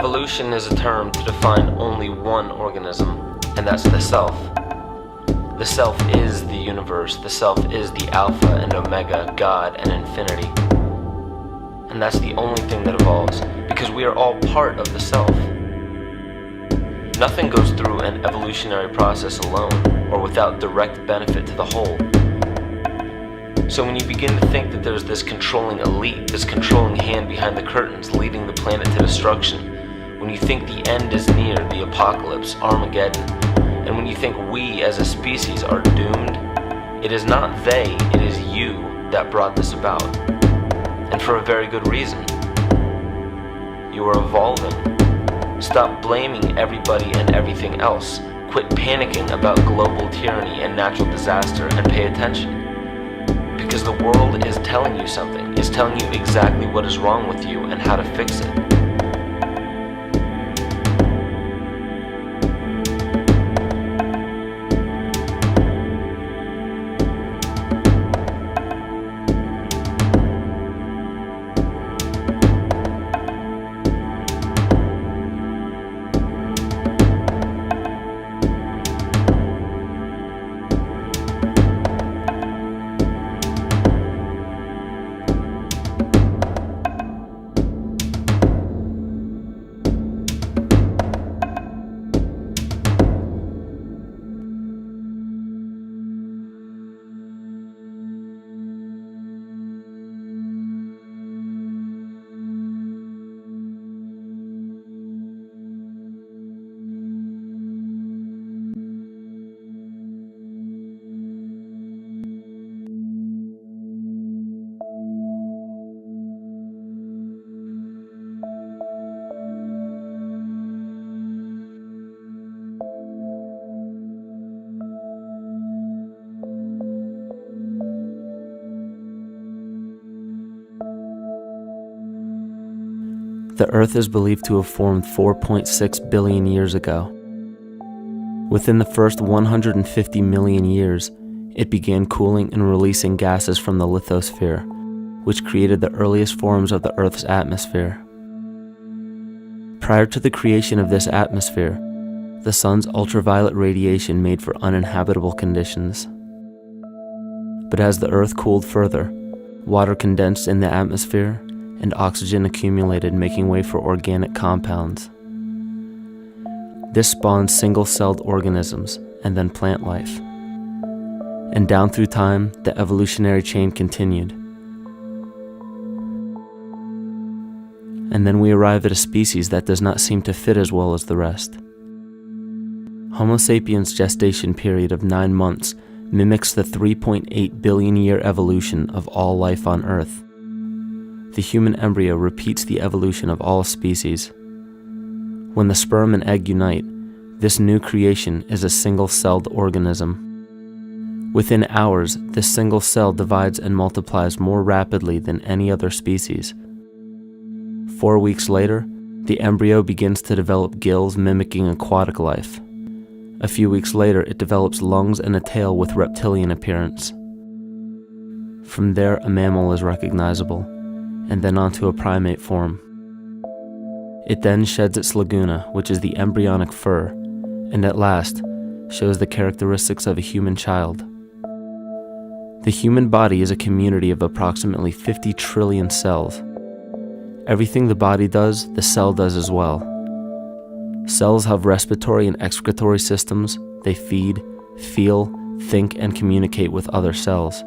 Evolution is a term to define only one organism, and that's the self. The self is the universe. The self is the Alpha and Omega, God and infinity. And that's the only thing that evolves, because we are all part of the self. Nothing goes through an evolutionary process alone, or without direct benefit to the whole. So when you begin to think that there's this controlling elite, this controlling hand behind the curtains leading the planet to destruction, when you think the end is near, the apocalypse, Armageddon, and when you think we as a species are doomed, it is not they, it is you that brought this about. And for a very good reason. You are evolving. Stop blaming everybody and everything else. Quit panicking about global tyranny and natural disaster and pay attention. Because the world is telling you something, is telling you exactly what is wrong with you and how to fix it. The Earth is believed to have formed 4.6 billion years ago. Within the first 150 million years, it began cooling and releasing gases from the lithosphere, which created the earliest forms of the Earth's atmosphere. Prior to the creation of this atmosphere, the sun's ultraviolet radiation made for uninhabitable conditions. But as the Earth cooled further, water condensed in the atmosphere and oxygen accumulated, making way for organic compounds. This spawned single-celled organisms and then plant life. And down through time, the evolutionary chain continued. And then we arrive at a species that does not seem to fit as well as the rest. Homo sapiens' gestation period of 9 months mimics the 3.8 billion year evolution of all life on Earth. The human embryo repeats the evolution of all species. When the sperm and egg unite, this new creation is a single-celled organism. Within hours, this single cell divides and multiplies more rapidly than any other species. 4 weeks later, the embryo begins to develop gills mimicking aquatic life. A few weeks later, it develops lungs and a tail with reptilian appearance. From there, a mammal is recognizable, and then onto a primate form. It then sheds its laguna, which is the embryonic fur, and at last shows the characteristics of a human child. The human body is a community of approximately 50 trillion cells. Everything the body does, the cell does as well. Cells have respiratory and excretory systems. They feed, feel, think, and communicate with other cells.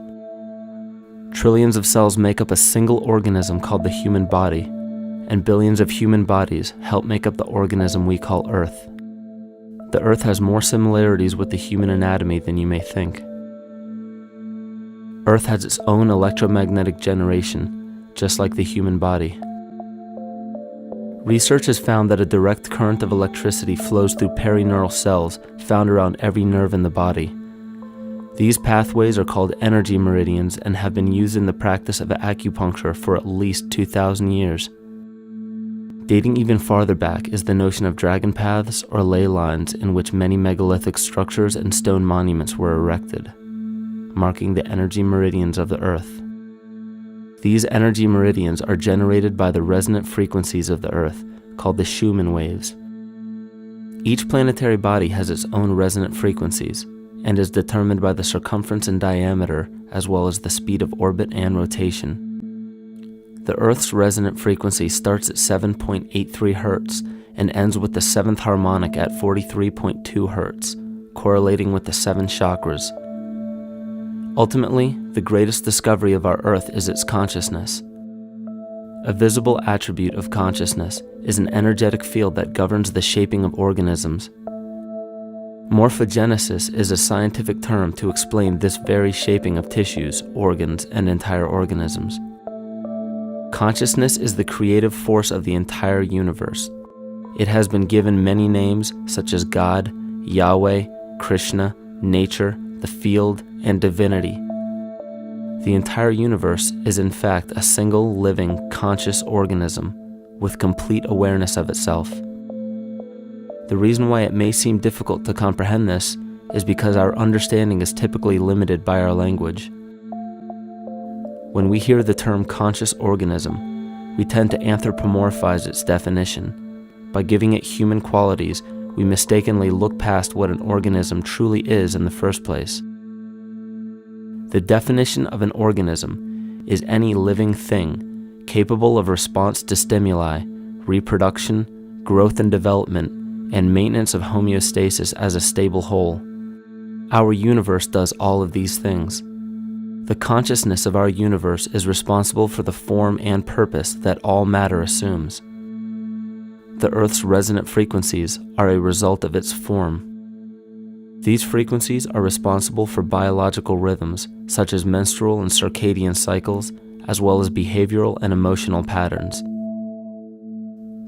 Trillions of cells make up a single organism called the human body, and billions of human bodies help make up the organism we call Earth. The Earth has more similarities with the human anatomy than you may think. Earth has its own electromagnetic generation, just like the human body. Research has found that a direct current of electricity flows through perineural cells found around every nerve in the body. These pathways are called energy meridians and have been used in the practice of acupuncture for at least 2,000 years. Dating even farther back is the notion of dragon paths or ley lines in which many megalithic structures and stone monuments were erected, marking the energy meridians of the Earth. These energy meridians are generated by the resonant frequencies of the Earth, called the Schumann waves. Each planetary body has its own resonant frequencies and is determined by the circumference and diameter as well as the speed of orbit and rotation. The Earth's resonant frequency starts at 7.83 Hz and ends with the 7th harmonic at 43.2 Hz, correlating with the 7 chakras. Ultimately, the greatest discovery of our Earth is its consciousness. A visible attribute of consciousness is an energetic field that governs the shaping of organisms. Morphogenesis is a scientific term to explain this very shaping of tissues, organs, and entire organisms. Consciousness is the creative force of the entire universe. It has been given many names such as God, Yahweh, Krishna, nature, the field, and divinity. The entire universe is in fact a single living, conscious organism with complete awareness of itself. The reason why it may seem difficult to comprehend this is because our understanding is typically limited by our language. When we hear the term conscious organism, we tend to anthropomorphize its definition. By giving it human qualities, we mistakenly look past what an organism truly is in the first place. The definition of an organism is any living thing capable of response to stimuli, reproduction, growth and development, and maintenance of homeostasis as a stable whole. Our universe does all of these things. The consciousness of our universe is responsible for the form and purpose that all matter assumes. The Earth's resonant frequencies are a result of its form. These frequencies are responsible for biological rhythms, such as menstrual and circadian cycles, as well as behavioral and emotional patterns.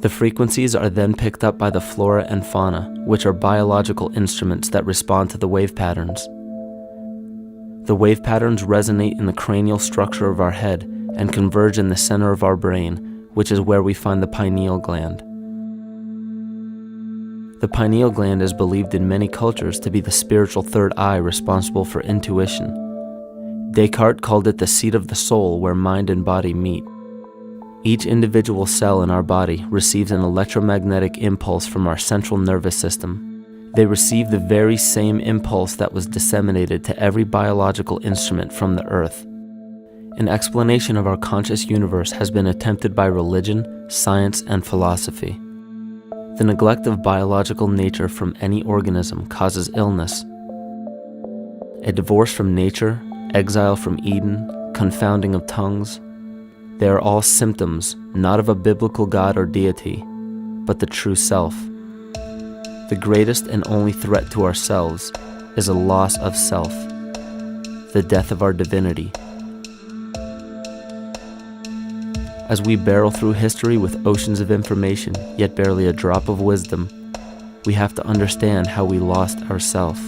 The frequencies are then picked up by the flora and fauna, which are biological instruments that respond to the wave patterns. The wave patterns resonate in the cranial structure of our head and converge in the center of our brain, which is where we find the pineal gland. The pineal gland is believed in many cultures to be the spiritual third eye responsible for intuition. Descartes called it the seat of the soul where mind and body meet. Each individual cell in our body receives an electromagnetic impulse from our central nervous system. They receive the very same impulse that was disseminated to every biological instrument from the Earth. An explanation of our conscious universe has been attempted by religion, science, and philosophy. The neglect of biological nature from any organism causes illness. A divorce from nature, exile from Eden, confounding of tongues, they are all symptoms not of a biblical God or deity, but the true self. The greatest and only threat to ourselves is a loss of self, the death of our divinity. As we barrel through history with oceans of information, yet barely a drop of wisdom, we have to understand how we lost ourself.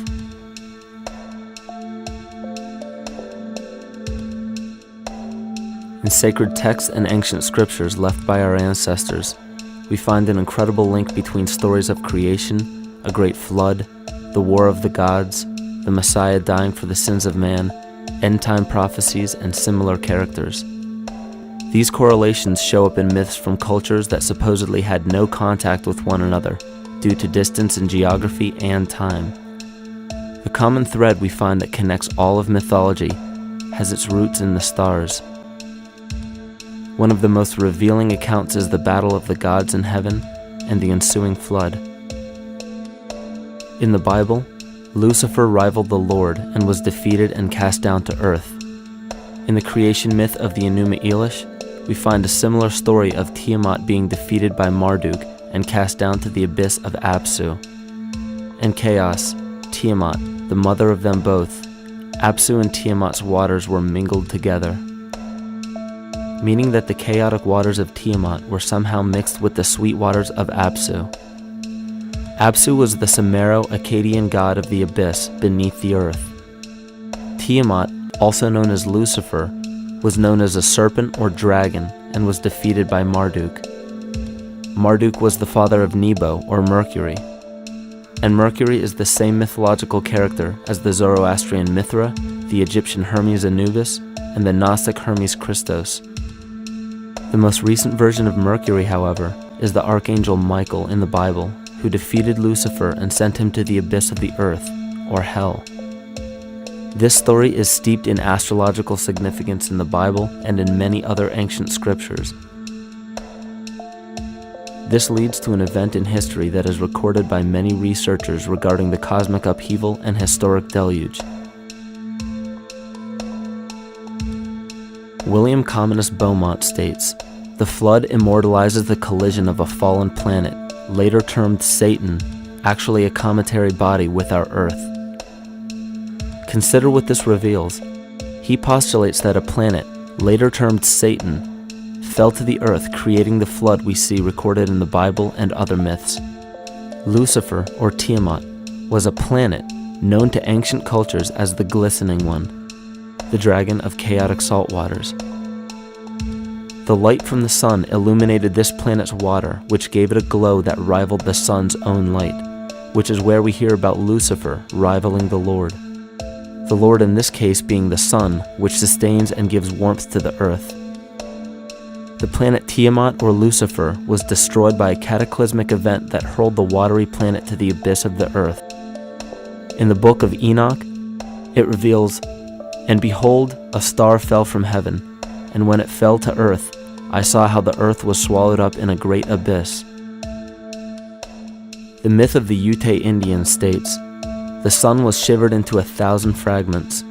In sacred texts and ancient scriptures left by our ancestors, we find an incredible link between stories of creation, a great flood, the war of the gods, the Messiah dying for the sins of man, end-time prophecies, and similar characters. These correlations show up in myths from cultures that supposedly had no contact with one another due to distance in geography and time. The common thread we find that connects all of mythology has its roots in the stars. One of the most revealing accounts is the battle of the gods in heaven and the ensuing flood. In the Bible, Lucifer rivaled the Lord and was defeated and cast down to earth. In the creation myth of the Enuma Elish, we find a similar story of Tiamat being defeated by Marduk and cast down to the abyss of Apsu. In chaos, Tiamat, the mother of them both, Apsu and Tiamat's waters were mingled together, meaning that the chaotic waters of Tiamat were somehow mixed with the sweet waters of Apsu. Apsu was the Sumero-Akkadian god of the abyss beneath the earth. Tiamat, also known as Lucifer, was known as a serpent or dragon and was defeated by Marduk. Marduk was the father of Nebo or Mercury, and Mercury is the same mythological character as the Zoroastrian Mithra, the Egyptian Hermes Anubis, and the Gnostic Hermes Christos, The most recent version of Mercury, however, is the Archangel Michael in the Bible, who defeated Lucifer and sent him to the abyss of the earth, or hell. This story is steeped in astrological significance in the Bible and in many other ancient scriptures. This leads to an event in history that is recorded by many researchers regarding the cosmic upheaval and historic deluge. William Commonus Beaumont states, "The flood immortalizes the collision of a fallen planet, later termed Satan, actually a cometary body with our Earth." Consider what this reveals. He postulates that a planet, later termed Satan, fell to the earth, creating the flood we see recorded in the Bible and other myths. Lucifer, or Tiamat, was a planet known to ancient cultures as the Glistening One, the dragon of chaotic salt waters. The light from the sun illuminated this planet's water, which gave it a glow that rivaled the sun's own light, which is where we hear about Lucifer rivaling the Lord. The Lord in this case being the sun, which sustains and gives warmth to the earth. The planet Tiamat, or Lucifer, was destroyed by a cataclysmic event that hurled the watery planet to the abyss of the earth. In the book of Enoch, it reveals, "And behold, a star fell from heaven, and when it fell to earth, I saw how the earth was swallowed up in a great abyss." The myth of the Ute Indians states, "The sun was shivered into 1,000 fragments,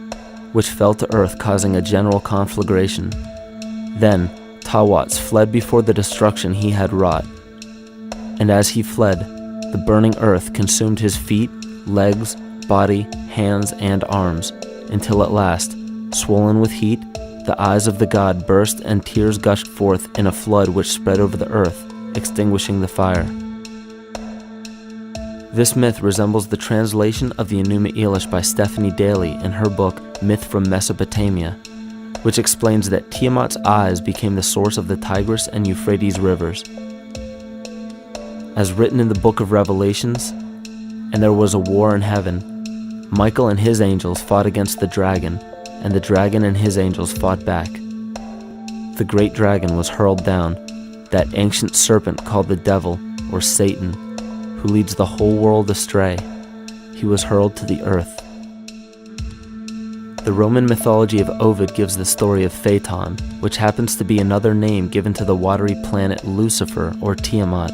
which fell to earth, causing a general conflagration. Then Tawats fled before the destruction he had wrought. And as he fled, the burning earth consumed his feet, legs, body, hands, and arms, until at last, swollen with heat, the eyes of the god burst and tears gushed forth in a flood which spread over the earth, extinguishing the fire." This myth resembles the translation of the Enuma Elish by Stephanie Daly in her book Myth from Mesopotamia, which explains that Tiamat's eyes became the source of the Tigris and Euphrates rivers. As written in the book of Revelations, "And there was a war in heaven. Michael and his angels fought against the dragon, and the dragon and his angels fought back. The great dragon was hurled down, that ancient serpent called the devil, or Satan, who leads the whole world astray. He was hurled to the earth." The Roman mythology of Ovid gives the story of Phaeton, which happens to be another name given to the watery planet Lucifer, or Tiamat.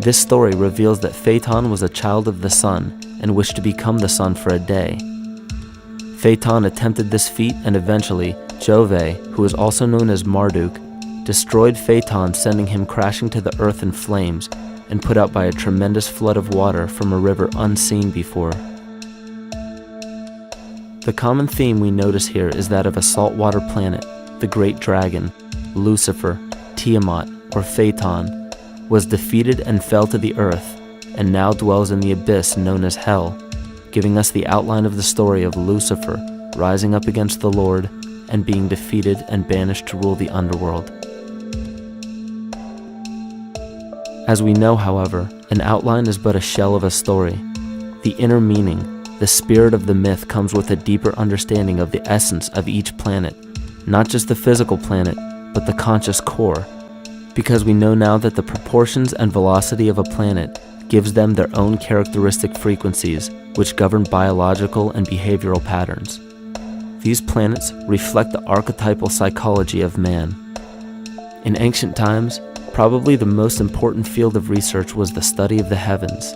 This story reveals that Phaeton was a child of the sun and wished to become the sun for a day. Phaeton attempted this feat, and eventually Jove, who is also known as Marduk, destroyed Phaeton, sending him crashing to the earth in flames and put out by a tremendous flood of water from a river unseen before. The common theme we notice here is that of a saltwater planet, the great dragon, Lucifer, Tiamat, or Phaeton, was defeated and fell to the earth, and now dwells in the abyss known as hell, giving us the outline of the story of Lucifer rising up against the Lord and being defeated and banished to rule the underworld. As we know, however, an outline is but a shell of a story. The inner meaning, the spirit of the myth, comes with a deeper understanding of the essence of each planet, not just the physical planet, but the conscious core, because we know now that the proportions and velocity of a planet gives them their own characteristic frequencies, which govern biological and behavioral patterns. These planets reflect the archetypal psychology of man. In ancient times, probably the most important field of research was the study of the heavens.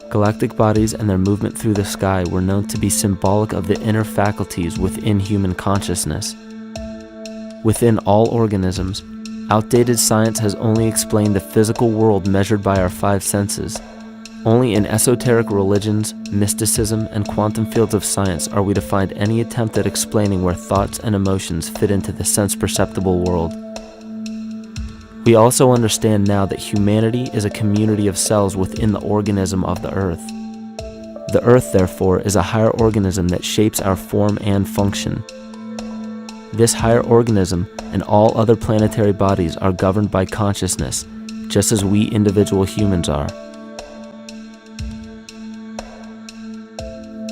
Galactic bodies and their movement through the sky were known to be symbolic of the inner faculties within human consciousness. Within all organisms, outdated science has only explained the physical world measured by our five senses. Only in esoteric religions, mysticism, and quantum fields of science are we to find any attempt at explaining where thoughts and emotions fit into the sense-perceptible world. We also understand now that humanity is a community of cells within the organism of the Earth. The Earth, therefore, is a higher organism that shapes our form and function. This higher organism and all other planetary bodies are governed by consciousness, just as we individual humans are.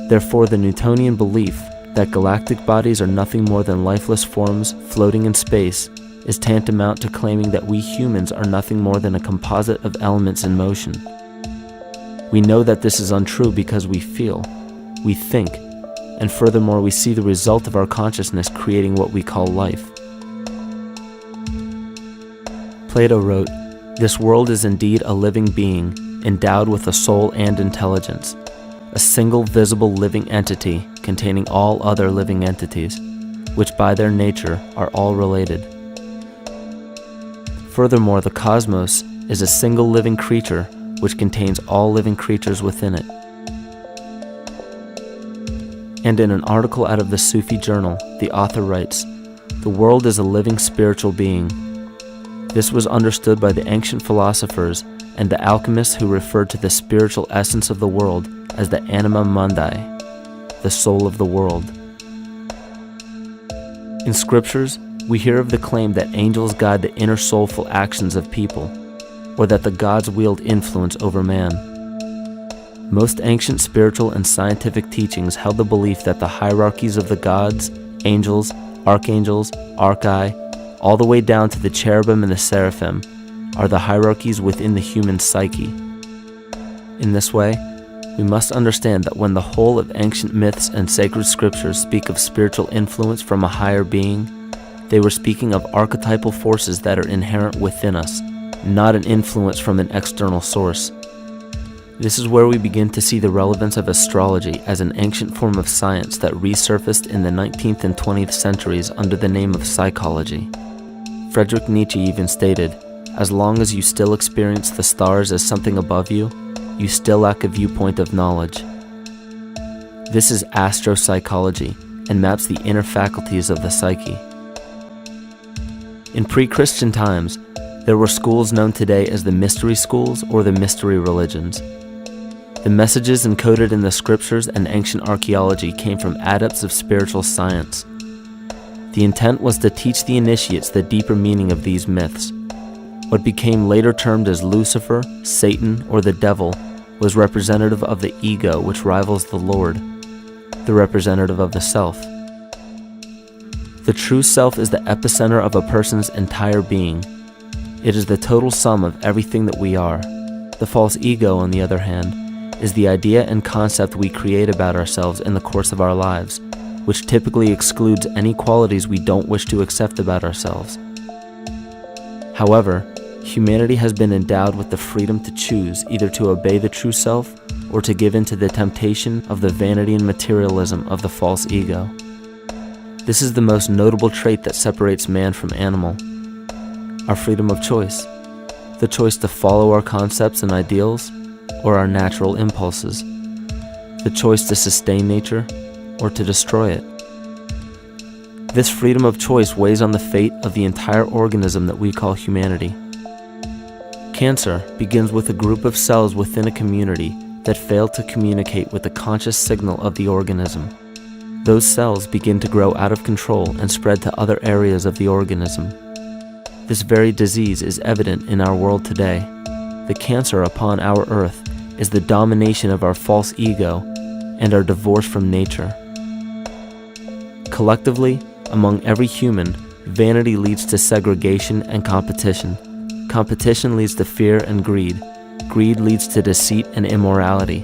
Therefore, the Newtonian belief that galactic bodies are nothing more than lifeless forms floating in space is tantamount to claiming that we humans are nothing more than a composite of elements in motion. We know that this is untrue because we feel, we think, and furthermore we see the result of our consciousness creating what we call life. Plato wrote, "This world is indeed a living being, endowed with a soul and intelligence, a single visible living entity containing all other living entities, which by their nature are all related." Furthermore, the cosmos is a single living creature which contains all living creatures within it. And in an article out of the Sufi journal, the author writes, "The world is a living spiritual being." This was understood by the ancient philosophers and the alchemists who referred to the spiritual essence of the world as the anima mundi, the soul of the world. In scriptures, we hear of the claim that angels guide the inner soulful actions of people, or that the gods wield influence over man. Most ancient spiritual and scientific teachings held the belief that the hierarchies of the gods, angels, archangels, archai, all the way down to the cherubim and the seraphim, are the hierarchies within the human psyche. In this way, we must understand that when the whole of ancient myths and sacred scriptures speak of spiritual influence from a higher being, they were speaking of archetypal forces that are inherent within us, not an influence from an external source. This is where we begin to see the relevance of astrology as an ancient form of science that resurfaced in the 19th and 20th centuries under the name of psychology. Friedrich Nietzsche even stated, "As long as you still experience the stars as something above you, you still lack a viewpoint of knowledge." This is astropsychology and maps the inner faculties of the psyche. In pre-Christian times, there were schools known today as the mystery schools or the mystery religions. The messages encoded in the scriptures and ancient archaeology came from adepts of spiritual science. The intent was to teach the initiates the deeper meaning of these myths. What became later termed as Lucifer, Satan, or the devil was representative of the ego which rivals the Lord, the representative of the self. The true self is the epicenter of a person's entire being. It is the total sum of everything that we are. The false ego, on the other hand, is the idea and concept we create about ourselves in the course of our lives, which typically excludes any qualities we don't wish to accept about ourselves. However, humanity has been endowed with the freedom to choose either to obey the true self or to give in to the temptation of the vanity and materialism of the false ego. This is the most notable trait that separates man from animal: our freedom of choice, the choice to follow our concepts and ideals or our natural impulses, the choice to sustain nature or to destroy it. This freedom of choice weighs on the fate of the entire organism that we call humanity. Cancer begins with a group of cells within a community that fail to communicate with the conscious signal of the organism. Those cells begin to grow out of control and spread to other areas of the organism. This very disease is evident in our world today. The cancer upon our earth is the domination of our false ego and our divorce from nature. Collectively, among every human, vanity leads to segregation and competition. Competition leads to fear and greed. Greed leads to deceit and immorality.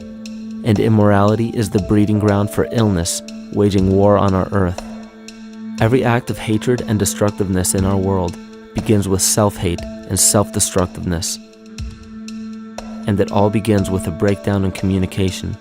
And immorality is the breeding ground for illness, waging war on our earth. Every act of hatred and destructiveness in our world begins with self-hate and self-destructiveness. And it all begins with a breakdown in communication.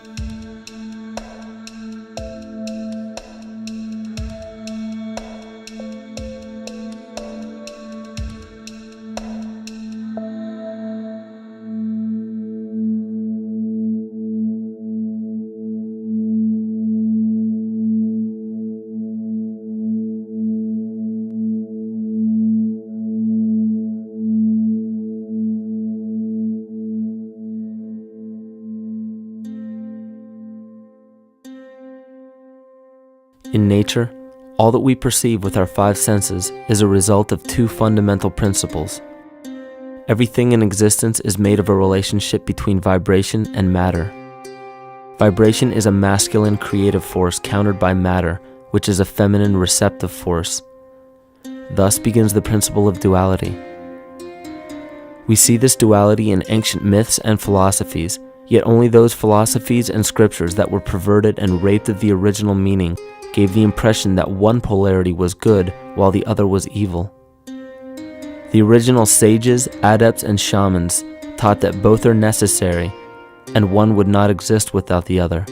In nature, all that we perceive with our five senses is a result of two fundamental principles. Everything in existence is made of a relationship between vibration and matter. Vibration is a masculine creative force countered by matter, which is a feminine receptive force. Thus begins the principle of duality. We see this duality in ancient myths and philosophies, yet only those philosophies and scriptures that were perverted and raped of the original meaning gave the impression that one polarity was good while the other was evil. The original sages, adepts, and shamans taught that both are necessary, and one would not exist without the other.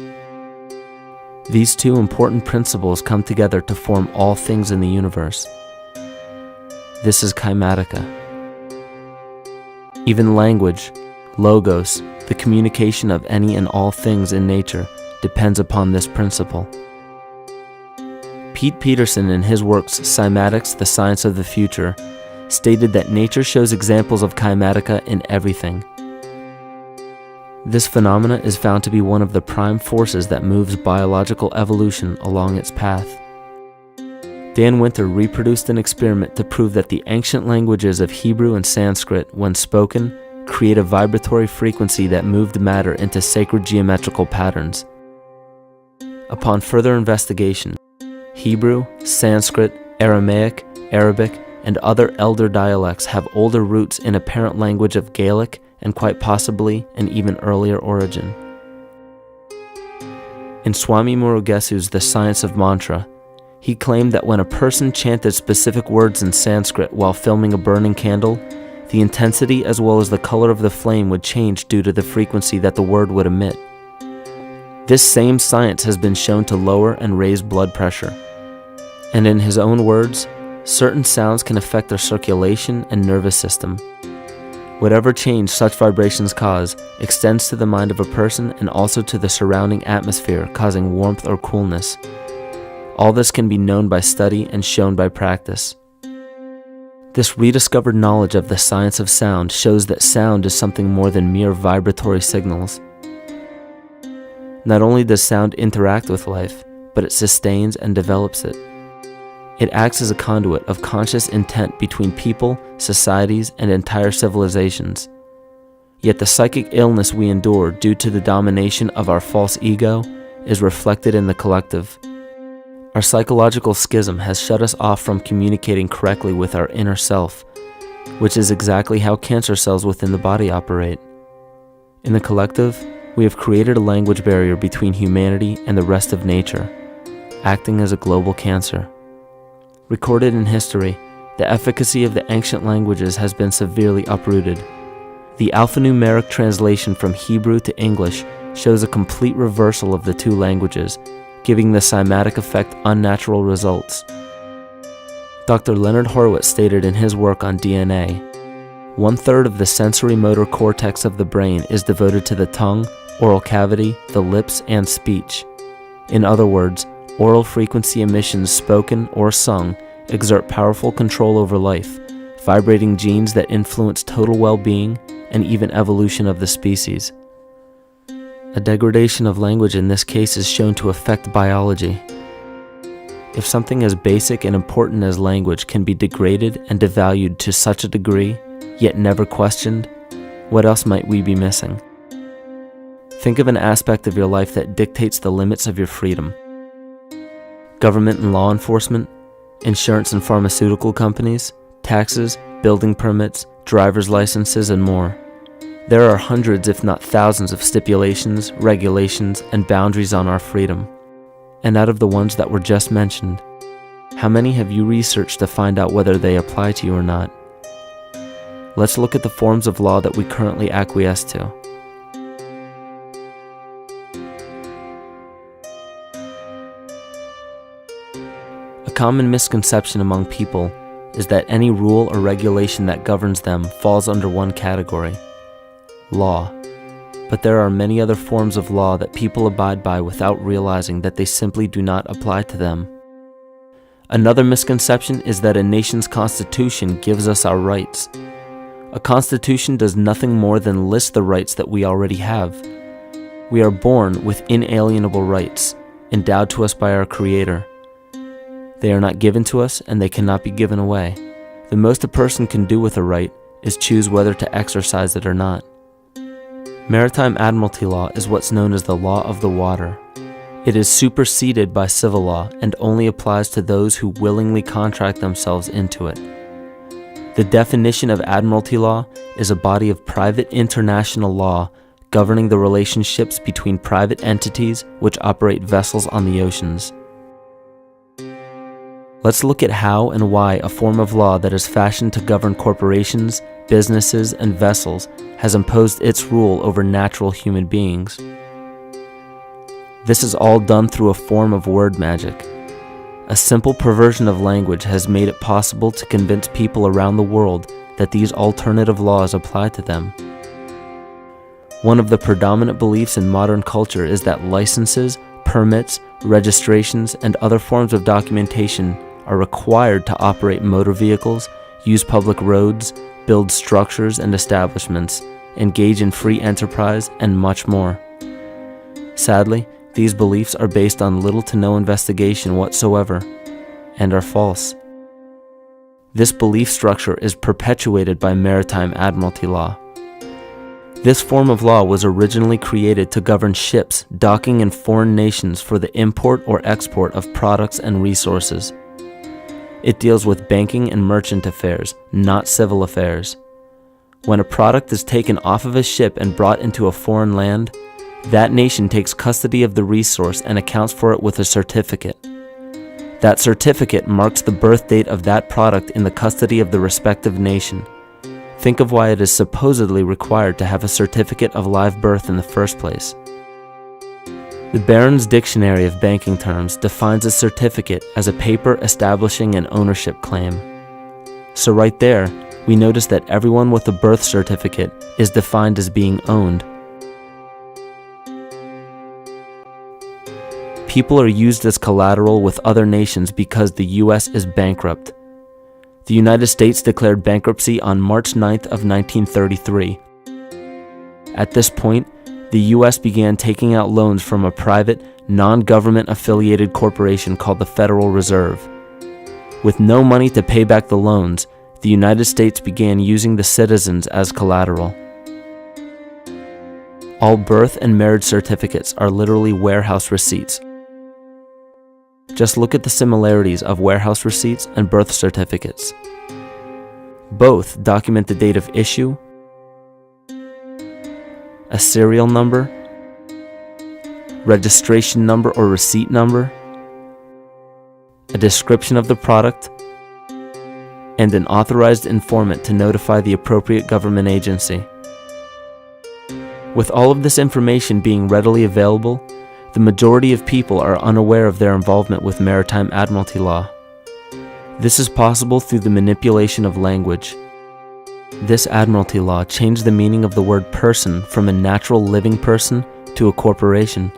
These two important principles come together to form all things in the universe. This is Kymatica. Even language, logos, the communication of any and all things in nature, depends upon this principle. Pete Peterson, in his works Cymatics, the Science of the Future, stated that nature shows examples of Kymatica in everything. This phenomena is found to be one of the prime forces that moves biological evolution along its path. Dan Winter reproduced an experiment to prove that the ancient languages of Hebrew and Sanskrit, when spoken, create a vibratory frequency that moved matter into sacred geometrical patterns. Upon further investigation, Hebrew, Sanskrit, Aramaic, Arabic, and other elder dialects have older roots in a parent language of Gaelic and quite possibly an even earlier origin. In Swami Murugesu's The Science of Mantra, he claimed that when a person chanted specific words in Sanskrit while filming a burning candle, the intensity as well as the color of the flame would change due to the frequency that the word would emit. This same science has been shown to lower and raise blood pressure. And in his own words, certain sounds can affect their circulation and nervous system. Whatever change such vibrations cause extends to the mind of a person and also to the surrounding atmosphere, causing warmth or coolness. All this can be known by study and shown by practice. This rediscovered knowledge of the science of sound shows that sound is something more than mere vibratory signals. Not only does sound interact with life, but it sustains and develops it. It acts as a conduit of conscious intent between people, societies, and entire civilizations. Yet the psychic illness we endure due to the domination of our false ego is reflected in the collective. Our psychological schism has shut us off from communicating correctly with our inner self, which is exactly how cancer cells within the body operate. In the collective, we have created a language barrier between humanity and the rest of nature, acting as a global cancer. Recorded in history, the efficacy of the ancient languages has been severely uprooted. The alphanumeric translation from Hebrew to English shows a complete reversal of the two languages, giving the cymatic effect unnatural results. Dr. Leonard Horowitz stated in his work on DNA, 1/3 of the sensory motor cortex of the brain is devoted to the tongue, oral cavity, the lips, and speech. In other words, oral frequency emissions spoken or sung exert powerful control over life, vibrating genes that influence total well-being and even evolution of the species. A degradation of language in this case is shown to affect biology. If something as basic and important as language can be degraded and devalued to such a degree, yet never questioned, what else might we be missing? Think of an aspect of your life that dictates the limits of your freedom. Government and law enforcement, insurance and pharmaceutical companies, taxes, building permits, driver's licenses, and more. There are hundreds if not thousands of stipulations, regulations, and boundaries on our freedom. And out of the ones that were just mentioned, how many have you researched to find out whether they apply to you or not? Let's look at the forms of law that we currently acquiesce to. A common misconception among people is that any rule or regulation that governs them falls under one category: law. But there are many other forms of law that people abide by without realizing that they simply do not apply to them. Another misconception is that a nation's constitution gives us our rights. A constitution does nothing more than list the rights that we already have. We are born with inalienable rights, endowed to us by our Creator. They are not given to us, and they cannot be given away. The most a person can do with a right is choose whether to exercise it or not. Maritime admiralty law is what's known as the law of the water. It is superseded by civil law and only applies to those who willingly contract themselves into it. The definition of admiralty law is a body of private international law governing the relationships between private entities which operate vessels on the oceans. Let's look at how and why a form of law that is fashioned to govern corporations, businesses, and vessels has imposed its rule over natural human beings. This is all done through a form of word magic. A simple perversion of language has made it possible to convince people around the world that these alternative laws apply to them. One of the predominant beliefs in modern culture is that licenses, permits, registrations, and other forms of documentation are required to operate motor vehicles, use public roads, build structures and establishments, engage in free enterprise, and much more. Sadly, these beliefs are based on little to no investigation whatsoever, and are false. This belief structure is perpetuated by maritime admiralty law. This form of law was originally created to govern ships docking in foreign nations for the import or export of products and resources. It deals with banking and merchant affairs, not civil affairs. When a product is taken off of a ship and brought into a foreign land, that nation takes custody of the resource and accounts for it with a certificate. That certificate marks the birth date of that product in the custody of the respective nation. Think of why it is supposedly required to have a certificate of live birth in the first place. The Barron's Dictionary of Banking Terms defines a certificate as a paper establishing an ownership claim. So right there, we notice that everyone with a birth certificate is defined as being owned. People are used as collateral with other nations because the U.S. is bankrupt. The United States declared bankruptcy on March 9th of 1933. At this point, the U.S. began taking out loans from a private, non-government affiliated corporation called the Federal Reserve. With no money to pay back the loans, the United States began using the citizens as collateral. All birth and marriage certificates are literally warehouse receipts. Just look at the similarities of warehouse receipts and birth certificates. Both document the date of issue, a serial number, registration number or receipt number, a description of the product, and an authorized informant to notify the appropriate government agency. With all of this information being readily available, the majority of people are unaware of their involvement with maritime admiralty law. This is possible through the manipulation of language. This admiralty law changed the meaning of the word person from a natural living person to a corporation.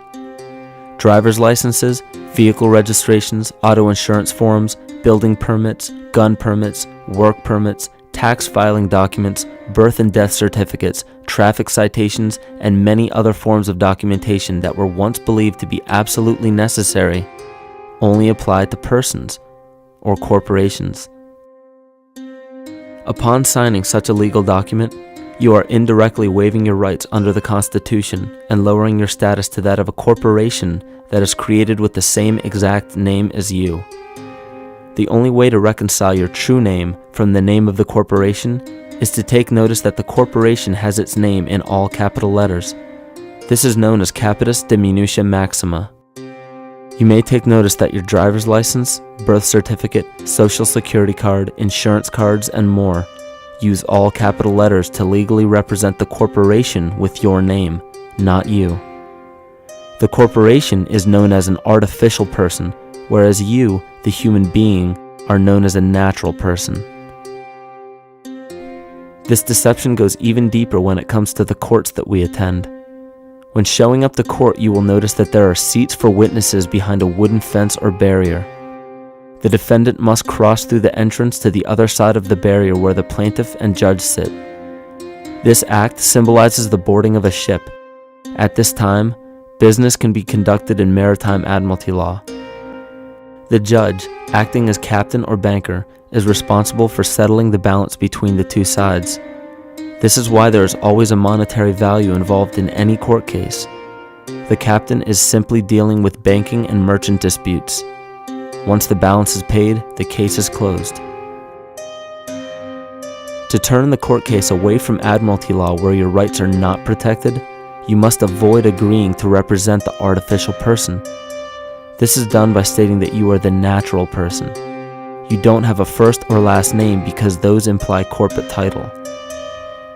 Driver's licenses, vehicle registrations, auto insurance forms, building permits, gun permits, work permits, tax filing documents, birth and death certificates, traffic citations, and many other forms of documentation that were once believed to be absolutely necessary only apply to persons or corporations. Upon signing such a legal document, you are indirectly waiving your rights under the Constitution and lowering your status to that of a corporation that is created with the same exact name as you. The only way to reconcile your true name from the name of the corporation is to take notice that the corporation has its name in all capital letters. This is known as capitis diminutia maxima. You may take notice that your driver's license, birth certificate, social security card, insurance cards, and more use all capital letters to legally represent the corporation with your name, not you. The corporation is known as an artificial person, whereas you, the human being, are known as a natural person. This deception goes even deeper when it comes to the courts that we attend. When showing up to court, you will notice that there are seats for witnesses behind a wooden fence or barrier. The defendant must cross through the entrance to the other side of the barrier where the plaintiff and judge sit. This act symbolizes the boarding of a ship. At this time, business can be conducted in maritime admiralty law. The judge, acting as captain or banker, is responsible for settling the balance between the two sides. This is why there is always a monetary value involved in any court case. The captain is simply dealing with banking and merchant disputes. Once the balance is paid, the case is closed. To turn the court case away from admiralty law where your rights are not protected, you must avoid agreeing to represent the artificial person. This is done by stating that you are the natural person. You don't have a first or last name because those imply corporate title.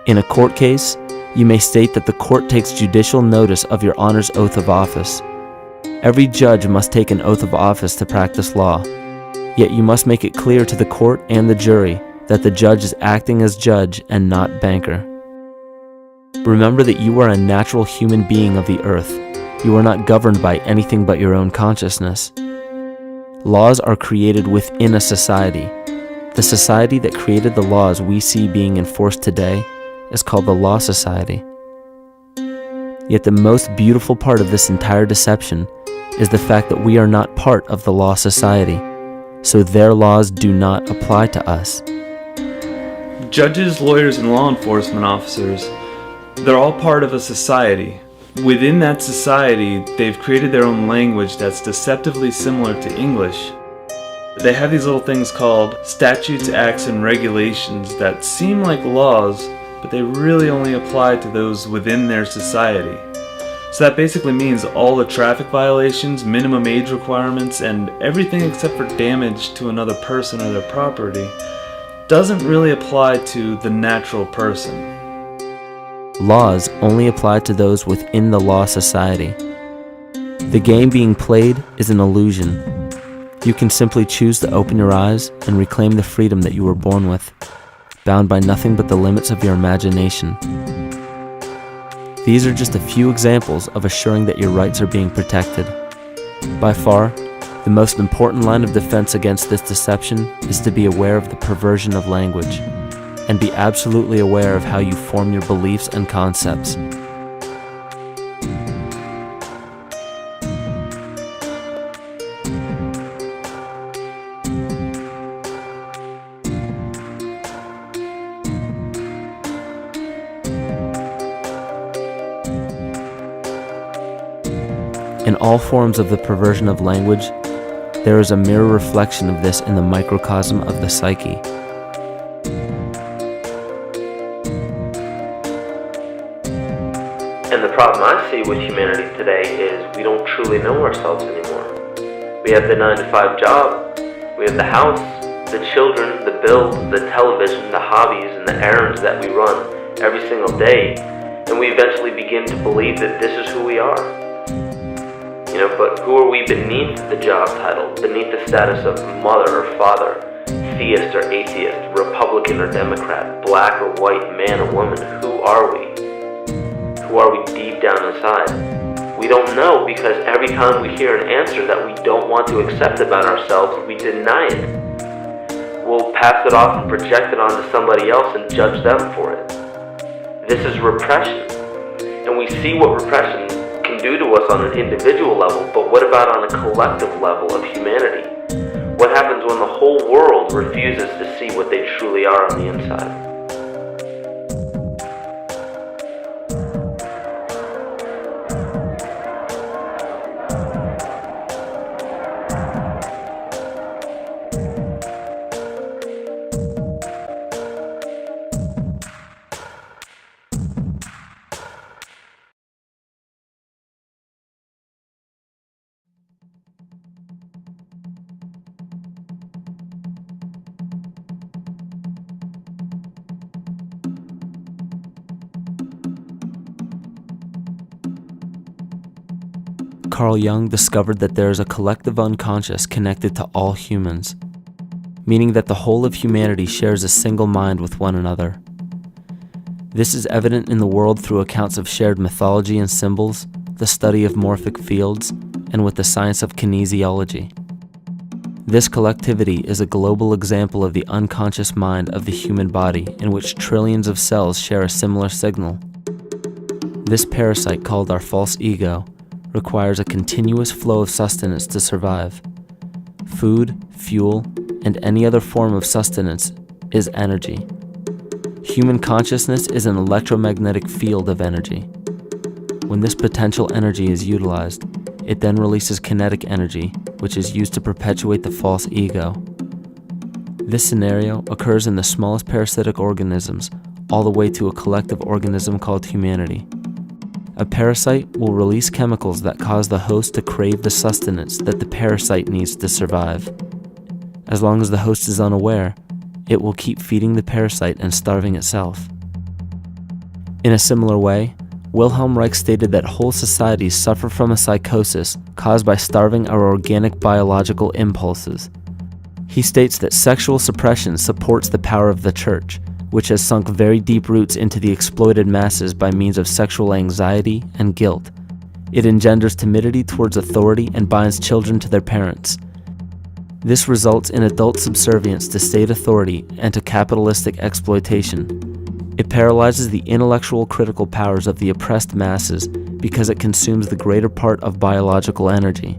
In a court case, you may state that the court takes judicial notice of your honor's oath of office. Every judge must take an oath of office to practice law, yet you must make it clear to the court and the jury that the judge is acting as judge and not banker. Remember that you are a natural human being of the earth. You are not governed by anything but your own consciousness. Laws are created within a society. The society that created the laws we see being enforced today is called the Law Society. Yet the most beautiful part of this entire deception is the fact that we are not part of the Law Society, so their laws do not apply to us. Judges, lawyers, and law enforcement officers, they're all part of a society. Within that society, they've created their own language that's deceptively similar to English. They have these little things called statutes, acts, and regulations that seem like laws, but they really only apply to those within their society. So that basically means all the traffic violations, minimum age requirements, and everything except for damage to another person or their property doesn't really apply to the natural person. Laws only apply to those within the Law Society. The game being played is an illusion. You can simply choose to open your eyes and reclaim the freedom that you were born with, bound by nothing but the limits of your imagination. These are just a few examples of assuring that your rights are being protected. By far, the most important line of defense against this deception is to be aware of the perversion of language, and be absolutely aware of how you form your beliefs and concepts. In all forms of the perversion of language, there is a mirror reflection of this in the microcosm of the psyche. And the problem I see with humanity today is we don't truly know ourselves anymore. We have the 9-to-5 job, we have the house, the children, the bills, the television, the hobbies, and the errands that we run every single day, and we eventually begin to believe that this is who we are. But who are we beneath the job title, beneath the status of mother or father, theist or atheist, Republican or Democrat, black or white, man or woman? Who are we? Who are we deep down inside? We don't know, because every time we hear an answer that we don't want to accept about ourselves, we deny it. We'll pass it off and project it onto somebody else and judge them for it. This is repression. And we see what repression can do to us on an individual level, but what about on a collective level of humanity? What happens when the whole world refuses to see what they truly are on the inside? Carl Jung discovered that there is a collective unconscious connected to all humans, meaning that the whole of humanity shares a single mind with one another. This is evident in the world through accounts of shared mythology and symbols, the study of morphic fields, and with the science of kinesiology. This collectivity is a global example of the unconscious mind of the human body, in which trillions of cells share a similar signal. This parasite, called our false ego, requires a continuous flow of sustenance to survive. Food, fuel, and any other form of sustenance is energy. Human consciousness is an electromagnetic field of energy. When this potential energy is utilized, it then releases kinetic energy, which is used to perpetuate the false ego. This scenario occurs in the smallest parasitic organisms, all the way to a collective organism called humanity. A parasite will release chemicals that cause the host to crave the sustenance that the parasite needs to survive. As long as the host is unaware, it will keep feeding the parasite and starving itself. In a similar way, Wilhelm Reich stated that whole societies suffer from a psychosis caused by starving our organic biological impulses. He states that sexual suppression supports the power of the church, which has sunk very deep roots into the exploited masses by means of sexual anxiety and guilt. It engenders timidity towards authority and binds children to their parents. This results in adult subservience to state authority and to capitalistic exploitation. It paralyzes the intellectual critical powers of the oppressed masses because it consumes the greater part of biological energy.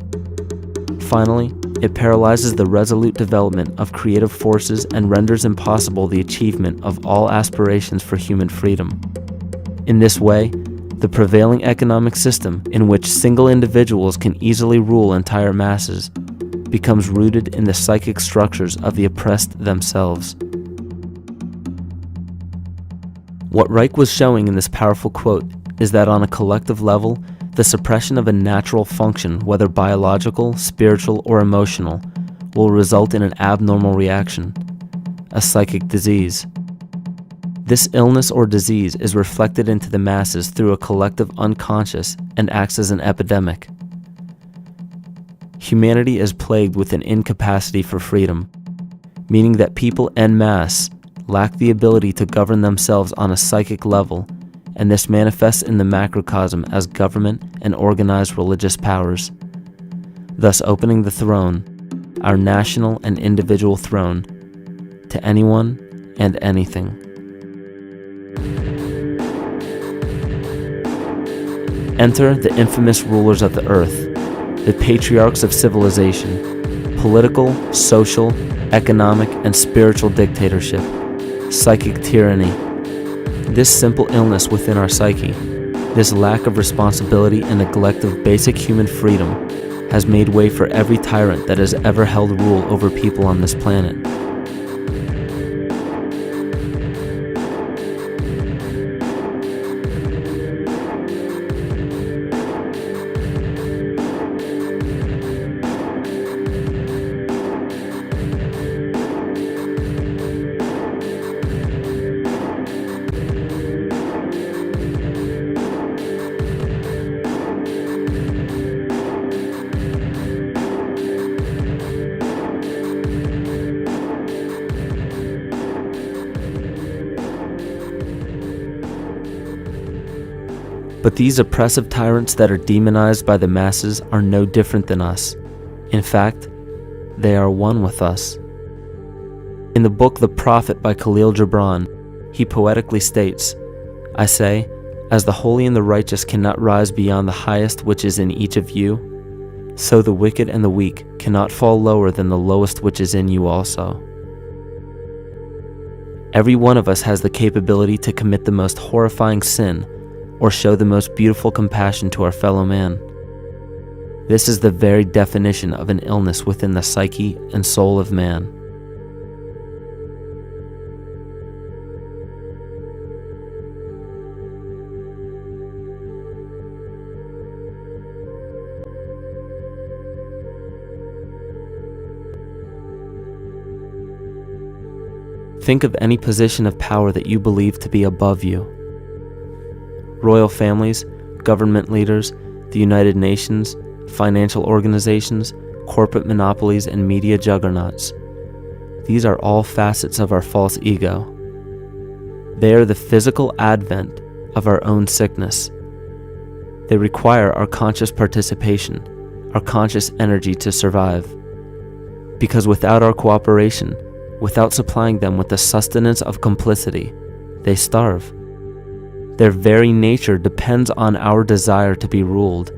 Finally, it paralyzes the resolute development of creative forces and renders impossible the achievement of all aspirations for human freedom. In this way, the prevailing economic system, in which single individuals can easily rule entire masses, becomes rooted in the psychic structures of the oppressed themselves. What Reich was showing in this powerful quote is that on a collective level, the suppression of a natural function, whether biological, spiritual, or emotional, will result in an abnormal reaction, a psychic disease. This illness or disease is reflected into the masses through a collective unconscious and acts as an epidemic. Humanity is plagued with an incapacity for freedom, meaning that people en masse lack the ability to govern themselves on a psychic level, and this manifests in the macrocosm as government and organized religious powers, thus opening the throne, our national and individual throne, to anyone and anything. Enter the infamous rulers of the earth, the patriarchs of civilization, political, social, economic, and spiritual dictatorship, psychic tyranny. This simple illness within our psyche, this lack of responsibility and neglect of basic human freedom, has made way for every tyrant that has ever held rule over people on this planet. But these oppressive tyrants that are demonized by the masses are no different than us. In fact, they are one with us. In the book The Prophet by Khalil Gibran, he poetically states, "I say, as the holy and the righteous cannot rise beyond the highest which is in each of you, so the wicked and the weak cannot fall lower than the lowest which is in you also." Every one of us has the capability to commit the most horrifying sin or show the most beautiful compassion to our fellow man. This is the very definition of an illness within the psyche and soul of man. Think of any position of power that you believe to be above you. Royal families, government leaders, the United Nations, financial organizations, corporate monopolies, and media juggernauts. These are all facets of our false ego. They are the physical advent of our own sickness. They require our conscious participation, our conscious energy to survive. Because without our cooperation, without supplying them with the sustenance of complicity, they starve. Their very nature depends on our desire to be ruled,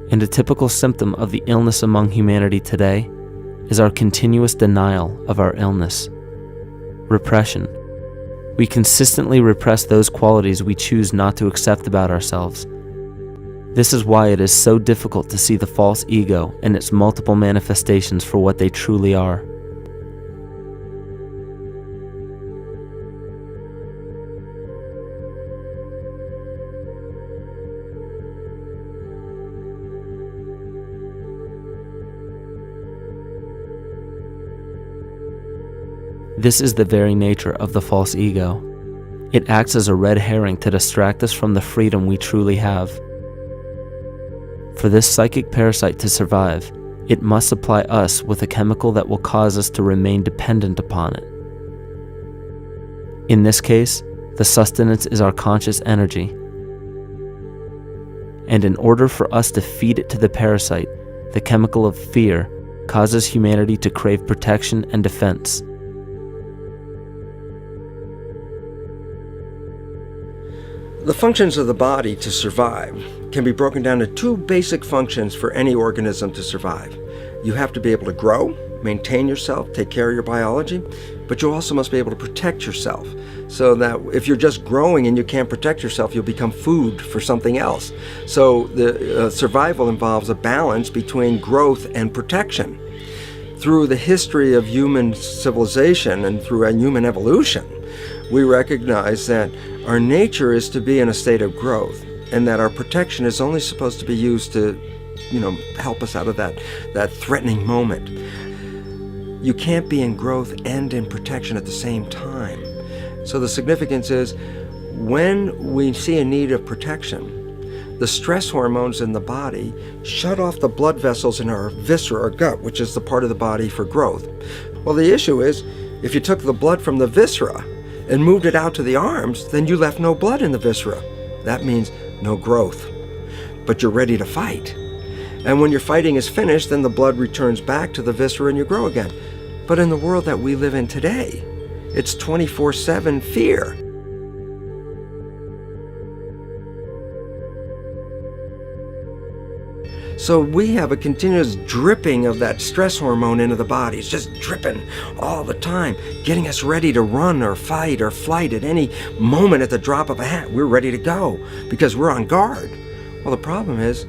and a typical symptom of the illness among humanity today is our continuous denial of our illness. Repression. We consistently repress those qualities we choose not to accept about ourselves. This is why it is so difficult to see the false ego and its multiple manifestations for what they truly are. This is the very nature of the false ego. It acts as a red herring to distract us from the freedom we truly have. For this psychic parasite to survive, it must supply us with a chemical that will cause us to remain dependent upon it. In this case, the sustenance is our conscious energy. And in order for us to feed it to the parasite, the chemical of fear causes humanity to crave protection and defense. The functions of the body to survive can be broken down to two basic functions for any organism to survive. You have to be able to grow, maintain yourself, take care of your biology, but you also must be able to protect yourself, so that if you're just growing and you can't protect yourself, you'll become food for something else. So the survival involves a balance between growth and protection. Through the history of human civilization and through human evolution, we recognize that our nature is to be in a state of growth, and that our protection is only supposed to be used to, help us out of that threatening moment. You can't be in growth and in protection at the same time. So the significance is, when we see a need of protection, the stress hormones in the body shut off the blood vessels in our viscera or gut, which is the part of the body for growth. Well, the issue is, if you took the blood from the viscera and moved it out to the arms, then you left no blood in the viscera. That means no growth. But you're ready to fight. And when your fighting is finished, then the blood returns back to the viscera and you grow again. But in the world that we live in today, it's 24/7 fear. So we have a continuous dripping of that stress hormone into the body. It's just dripping all the time, getting us ready to run or fight or flight at any moment at the drop of a hat. We're ready to go because we're on guard. Well, the problem is,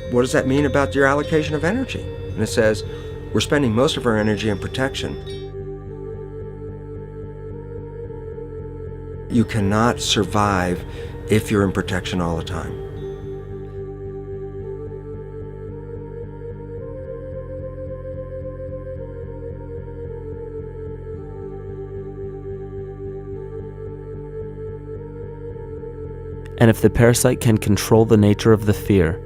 what does that mean about your allocation of energy? And it says, we're spending most of our energy in protection. You cannot survive if you're in protection all the time. And if the parasite can control the nature of the fear,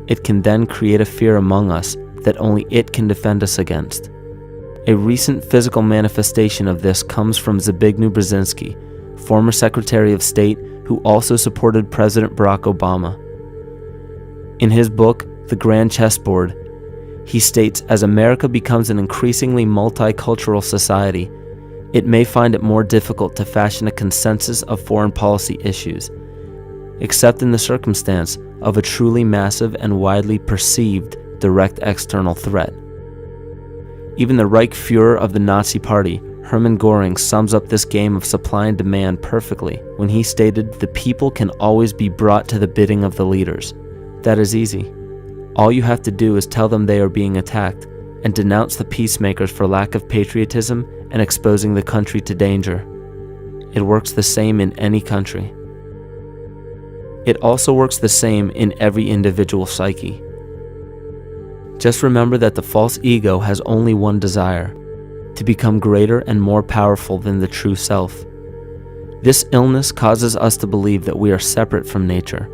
it can then create a fear among us that only it can defend us against. A recent physical manifestation of this comes from Zbigniew Brzezinski, former Secretary of State who also supported President Barack Obama. In his book, The Grand Chessboard, he states, as America becomes an increasingly multicultural society, it may find it more difficult to fashion a consensus of foreign policy issues, except in the circumstance of a truly massive and widely perceived direct external threat. Even the Reichsfuhrer of the Nazi Party, Hermann Göring, sums up this game of supply and demand perfectly when he stated, "The people can always be brought to the bidding of the leaders." That is easy. All you have to do is tell them they are being attacked and denounce the peacemakers for lack of patriotism and exposing the country to danger. It works the same in any country. It also works the same in every individual psyche. Just remember that the false ego has only one desire: to become greater and more powerful than the true self. This illness causes us to believe that we are separate from nature.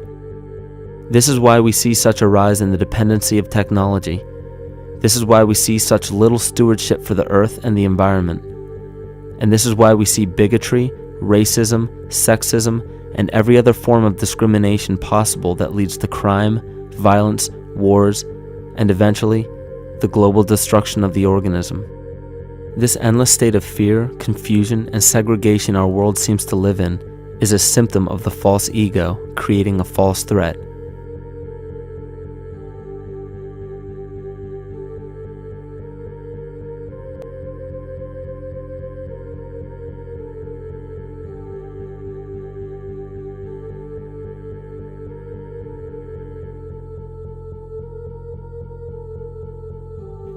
This is why we see such a rise in the dependency of technology. This is why we see such little stewardship for the earth and the environment. And this is why we see bigotry, racism, sexism, and every other form of discrimination possible that leads to crime, violence, wars, and eventually, the global destruction of the organism. This endless state of fear, confusion, and segregation our world seems to live in is a symptom of the false ego creating a false threat.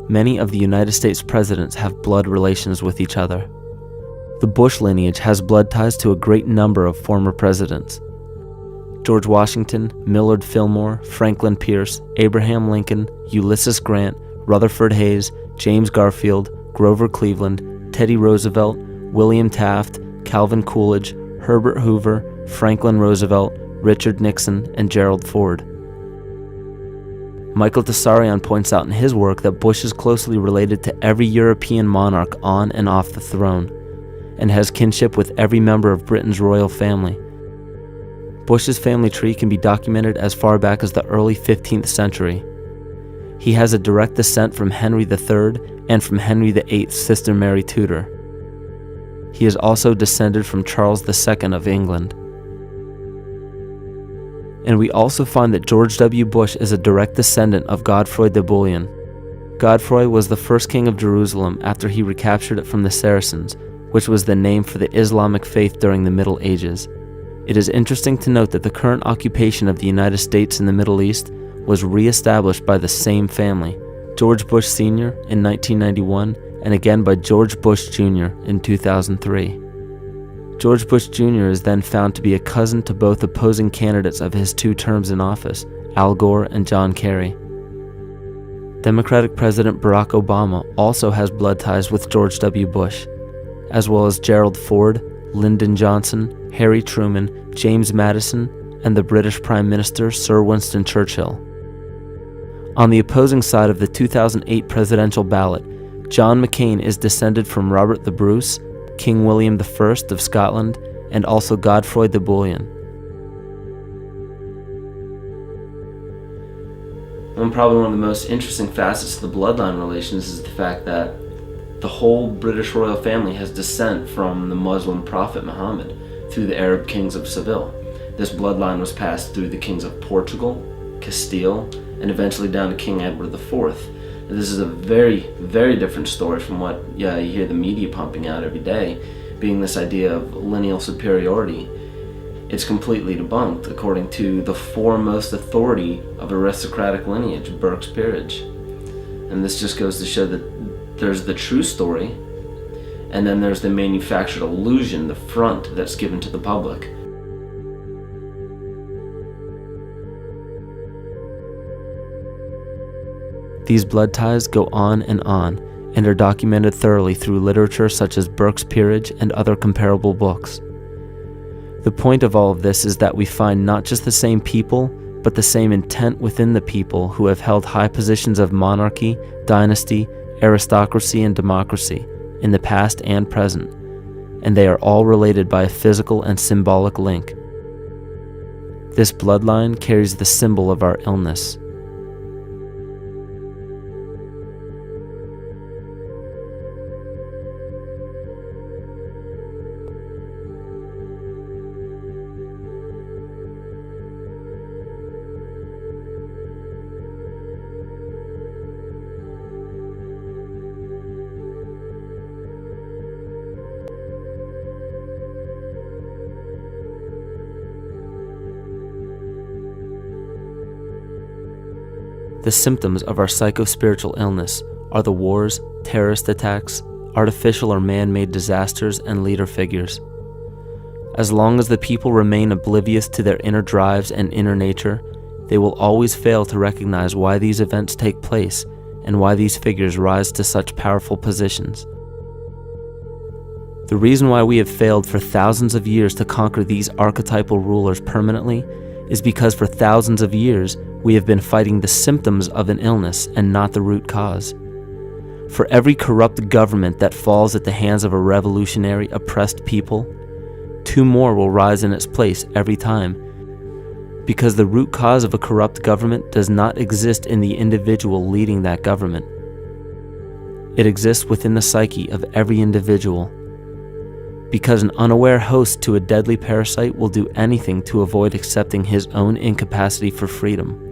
many of the United States presidents have blood relations with each other. The Bush lineage has blood ties to a great number of former presidents. George Washington, Millard Fillmore, Franklin Pierce, Abraham Lincoln, Ulysses Grant, Rutherford Hayes, James Garfield, Grover Cleveland, Teddy Roosevelt, William Taft, Calvin Coolidge, Herbert Hoover, Franklin Roosevelt, Richard Nixon, and Gerald Ford. Michael Tsarion points out in his work that Bush is closely related to every European monarch on and off the throne, and has kinship with every member of Britain's royal family. Bush's family tree can be documented as far back as the early 15th century. He has a direct descent from Henry III and from Henry VIII's sister Mary Tudor. He is also descended from Charles II of England. And we also find that George W. Bush is a direct descendant of Godfrey de Bouillon. Godfrey was the first king of Jerusalem after he recaptured it from the Saracens, which was the name for the Islamic faith during the Middle Ages. It is interesting to note that the current occupation of the United States in the Middle East was re-established by the same family, George Bush Sr. in 1991, and again by George Bush Jr. in 2003. George Bush Jr. is then found to be a cousin to both opposing candidates of his 2 terms in office, Al Gore and John Kerry. Democratic President Barack Obama also has blood ties with George W. Bush, as well as Gerald Ford, Lyndon Johnson, Harry Truman, James Madison, and the British Prime Minister Sir Winston Churchill. On the opposing side of the 2008 presidential ballot, John McCain is descended from Robert the Bruce, King William I of Scotland, and also Godfrey de Bouillon. Probably one of the most interesting facets of the bloodline relations is the fact that the whole British royal family has descent from the Muslim prophet Muhammad through the Arab kings of Seville. This bloodline was passed through the kings of Portugal, Castile, and eventually down to King Edward IV. This is a very, very different story from what you hear the media pumping out every day, being this idea of lineal superiority. It's completely debunked according to the foremost authority of aristocratic lineage, Burke's Peerage. And this just goes to show that there's the true story, and then there's the manufactured illusion, the front that's given to the public. These blood ties go on and are documented thoroughly through literature such as Burke's Peerage and other comparable books. The point of all of this is that we find not just the same people, but the same intent within the people who have held high positions of monarchy, dynasty, aristocracy, and democracy in the past and present, and they are all related by a physical and symbolic link. This bloodline carries the symbol of our illness. The symptoms of our psycho-spiritual illness are the wars, terrorist attacks, artificial or man-made disasters, and leader figures. As long as the people remain oblivious to their inner drives and inner nature, they will always fail to recognize why these events take place and why these figures rise to such powerful positions. The reason why we have failed for thousands of years to conquer these archetypal rulers permanently is because for thousands of years we have been fighting the symptoms of an illness and not the root cause. For every corrupt government that falls at the hands of a revolutionary, oppressed people, 2 more will rise in its place every time, because the root cause of a corrupt government does not exist in the individual leading that government. It exists within the psyche of every individual, because an unaware host to a deadly parasite will do anything to avoid accepting his own incapacity for freedom.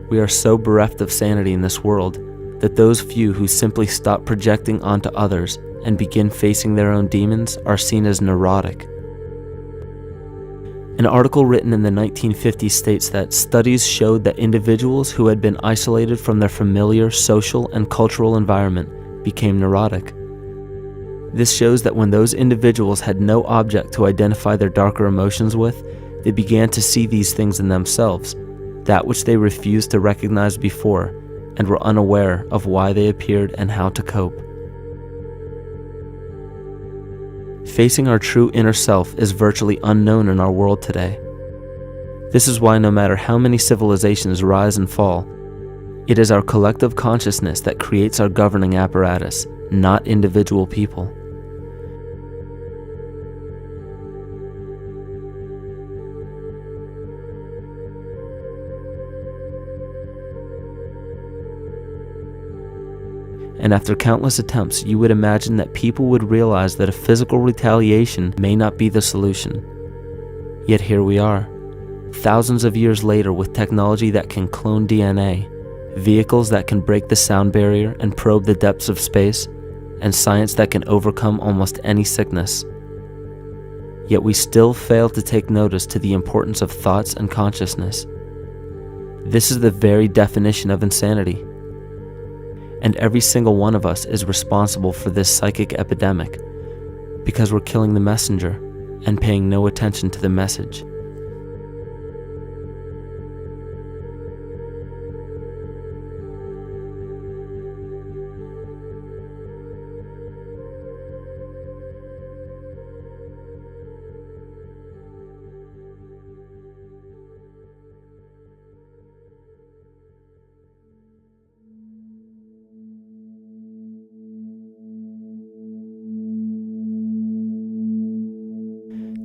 We are so bereft of sanity in this world that those few who simply stop projecting onto others and begin facing their own demons are seen as neurotic. An article written in the 1950s states that studies showed that individuals who had been isolated from their familiar social and cultural environment became neurotic. This shows that when those individuals had no object to identify their darker emotions with, they began to see these things in themselves, that which they refused to recognize before, and were unaware of why they appeared and how to cope. Facing our true inner self is virtually unknown in our world today. This is why no matter how many civilizations rise and fall, it is our collective consciousness that creates our governing apparatus, not individual people. And after countless attempts, you would imagine that people would realize that a physical retaliation may not be the solution. Yet here we are, thousands of years later, with technology that can clone DNA, vehicles that can break the sound barrier and probe the depths of space, and science that can overcome almost any sickness. Yet we still fail to take notice to the importance of thoughts and consciousness. This is the very definition of insanity. And every single one of us is responsible for this psychic epidemic because we're killing the messenger and paying no attention to the message.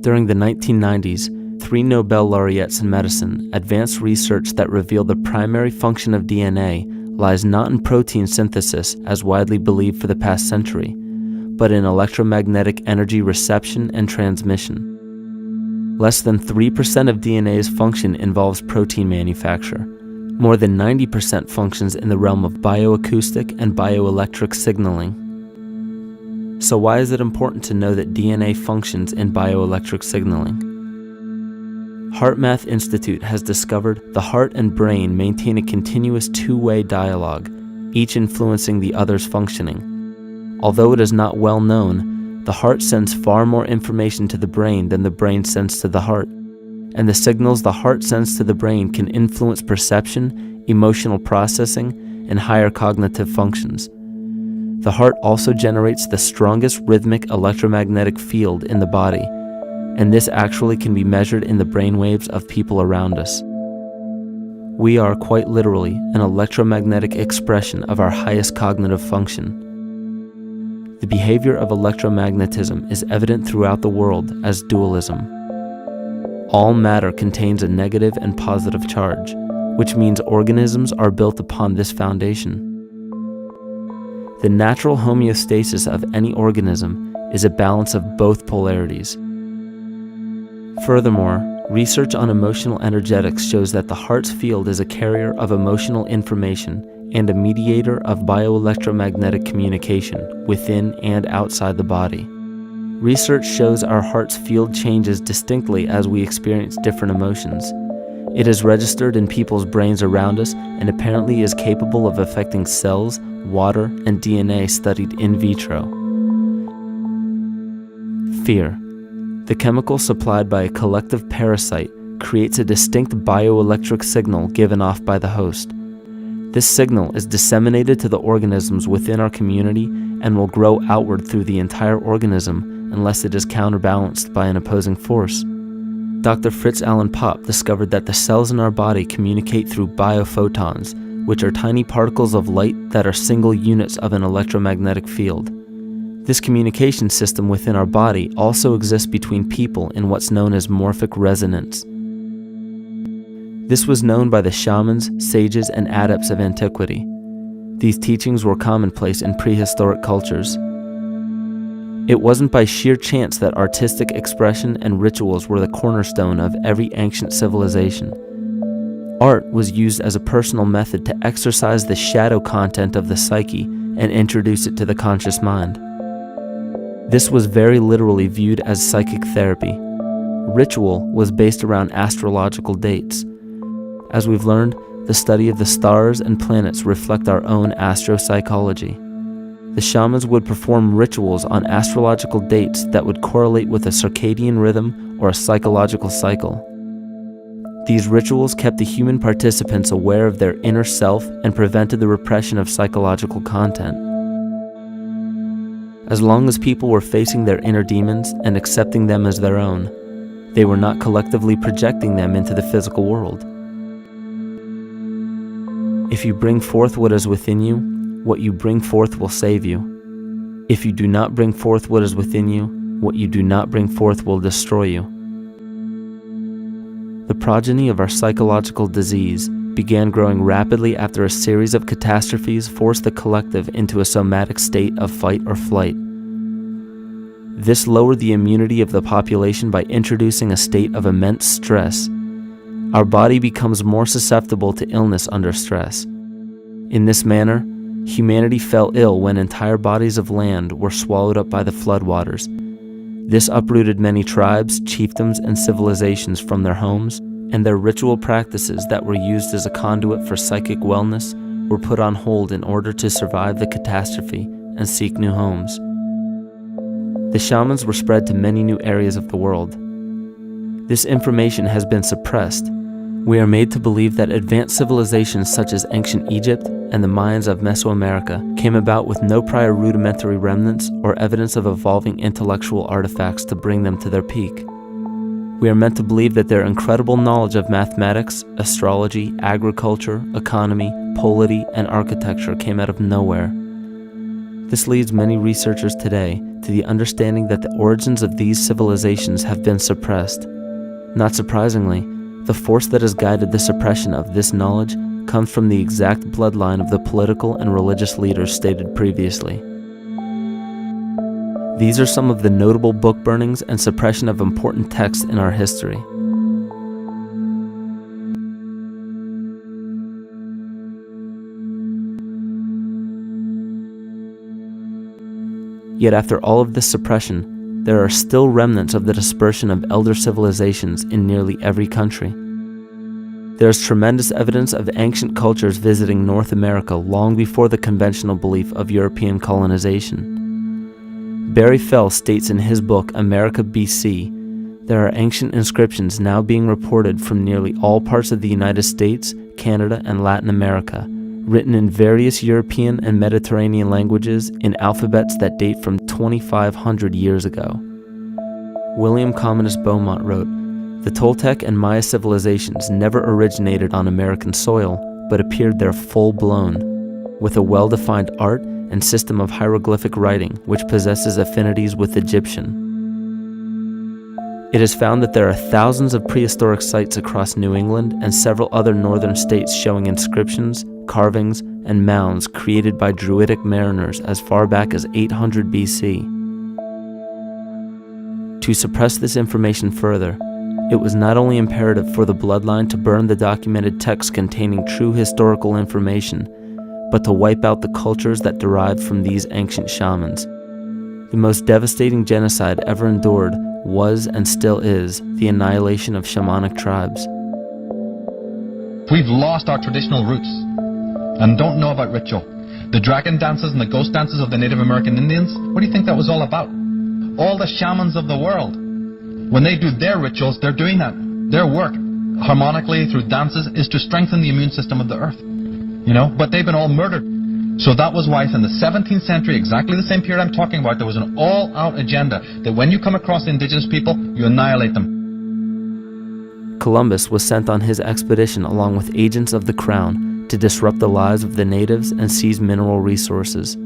During the 1990s, 3 Nobel laureates in medicine advanced research that revealed the primary function of DNA lies not in protein synthesis as widely believed for the past century, but in electromagnetic energy reception and transmission. Less than 3% of DNA's function involves protein manufacture. More than 90% functions in the realm of bioacoustic and bioelectric signaling. So why is it important to know that DNA functions in bioelectric signaling? HeartMath Institute has discovered the heart and brain maintain a continuous two-way dialogue, each influencing the other's functioning. Although it is not well known, the heart sends far more information to the brain than the brain sends to the heart, and the signals the heart sends to the brain can influence perception, emotional processing, and higher cognitive functions. The heart also generates the strongest rhythmic electromagnetic field in the body, and this actually can be measured in the brainwaves of people around us. We are quite literally an electromagnetic expression of our highest cognitive function. The behavior of electromagnetism is evident throughout the world as dualism. All matter contains a negative and positive charge, which means organisms are built upon this foundation. The natural homeostasis of any organism is a balance of both polarities. Furthermore, research on emotional energetics shows that the heart's field is a carrier of emotional information and a mediator of bioelectromagnetic communication within and outside the body. Research shows our heart's field changes distinctly as we experience different emotions. It is registered in people's brains around us and apparently is capable of affecting cells, water, and DNA studied in vitro. Fear. The chemical supplied by a collective parasite creates a distinct bioelectric signal given off by the host. This signal is disseminated to the organisms within our community and will grow outward through the entire organism unless it is counterbalanced by an opposing force. Dr. Fritz Alan Popp discovered that the cells in our body communicate through biophotons, which are tiny particles of light that are single units of an electromagnetic field. This communication system within our body also exists between people in what's known as morphic resonance. This was known by the shamans, sages, and adepts of antiquity. These teachings were commonplace in prehistoric cultures. It wasn't by sheer chance that artistic expression and rituals were the cornerstone of every ancient civilization. Art was used as a personal method to exercise the shadow content of the psyche and introduce it to the conscious mind. This was very literally viewed as psychic therapy. Ritual was based around astrological dates. As we've learned, the study of the stars and planets reflect our own astropsychology. The shamans would perform rituals on astrological dates that would correlate with a circadian rhythm or a psychological cycle. These rituals kept the human participants aware of their inner self and prevented the repression of psychological content. As long as people were facing their inner demons and accepting them as their own, they were not collectively projecting them into the physical world. If you bring forth what is within you, what you bring forth will save you. If you do not bring forth what is within you, what you do not bring forth will destroy you. The progeny of our psychological disease began growing rapidly after a series of catastrophes forced the collective into a somatic state of fight or flight. This lowered the immunity of the population by introducing a state of immense stress. Our body becomes more susceptible to illness under stress. In this manner, humanity fell ill when entire bodies of land were swallowed up by the floodwaters. This uprooted many tribes, chiefdoms, and civilizations from their homes, and their ritual practices that were used as a conduit for psychic wellness were put on hold in order to survive the catastrophe and seek new homes. The shamans were spread to many new areas of the world. This information has been suppressed. We are made to believe that advanced civilizations such as ancient Egypt and the Mayans of Mesoamerica came about with no prior rudimentary remnants or evidence of evolving intellectual artifacts to bring them to their peak. We are meant to believe that their incredible knowledge of mathematics, astrology, agriculture, economy, polity, and architecture came out of nowhere. This leads many researchers today to the understanding that the origins of these civilizations have been suppressed. Not surprisingly, the force that has guided the suppression of this knowledge comes from the exact bloodline of the political and religious leaders stated previously. These are some of the notable book burnings and suppression of important texts in our history. Yet after all of this suppression, there are still remnants of the dispersion of elder civilizations in nearly every country. There is tremendous evidence of ancient cultures visiting North America long before the conventional belief of European colonization. Barry Fell states in his book America BC, there are ancient inscriptions now being reported from nearly all parts of the United States, Canada, and Latin America, written in various European and Mediterranean languages in alphabets that date from 2,500 years ago. William Commonus Beaumont wrote, "The Toltec and Maya civilizations never originated on American soil, but appeared there full-blown, with a well-defined art and system of hieroglyphic writing which possesses affinities with Egyptian. It is found that there are thousands of prehistoric sites across New England and several other northern states showing inscriptions, carvings, and mounds created by Druidic mariners as far back as 800 BC. To suppress this information further, it was not only imperative for the bloodline to burn the documented texts containing true historical information, but to wipe out the cultures that derived from these ancient shamans. The most devastating genocide ever endured was and still is the annihilation of shamanic tribes. We've lost our traditional roots and don't know about ritual. The dragon dances and the ghost dances of the Native American Indians, what do you think that was all about? All the shamans of the world, when they do their rituals, they're doing that. Their work, harmonically through dances, is to strengthen the immune system of the earth. But they've been all murdered. So that was why in the 17th century, exactly the same period I'm talking about, there was an all-out agenda that when you come across indigenous people, you annihilate them. Columbus was sent on his expedition along with agents of the crown to disrupt the lives of the natives and seize mineral resources.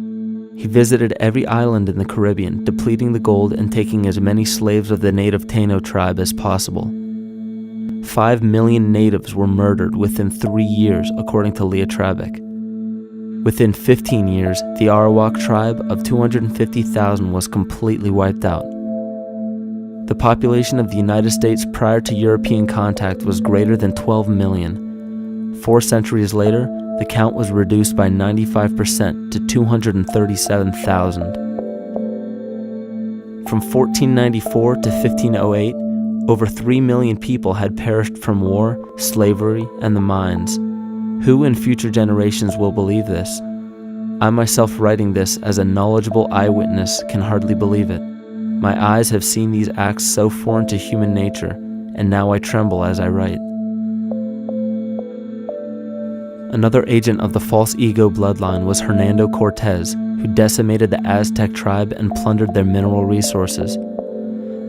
He visited every island in the Caribbean, depleting the gold and taking as many slaves of the native Taino tribe as possible. 5 million natives were murdered within 3 years, according to Leah Trabeck. Within 15 years, the Arawak tribe of 250,000 was completely wiped out. The population of the United States prior to European contact was greater than 12 million. 4 centuries later, the count was reduced by 95% to 237,000. From 1494 to 1508, over 3 million people had perished from war, slavery, and the mines. Who in future generations will believe this? I myself, writing this as a knowledgeable eyewitness, can hardly believe it. My eyes have seen these acts so foreign to human nature, and now I tremble as I write. Another agent of the false ego bloodline was Hernando Cortez, who decimated the Aztec tribe and plundered their mineral resources.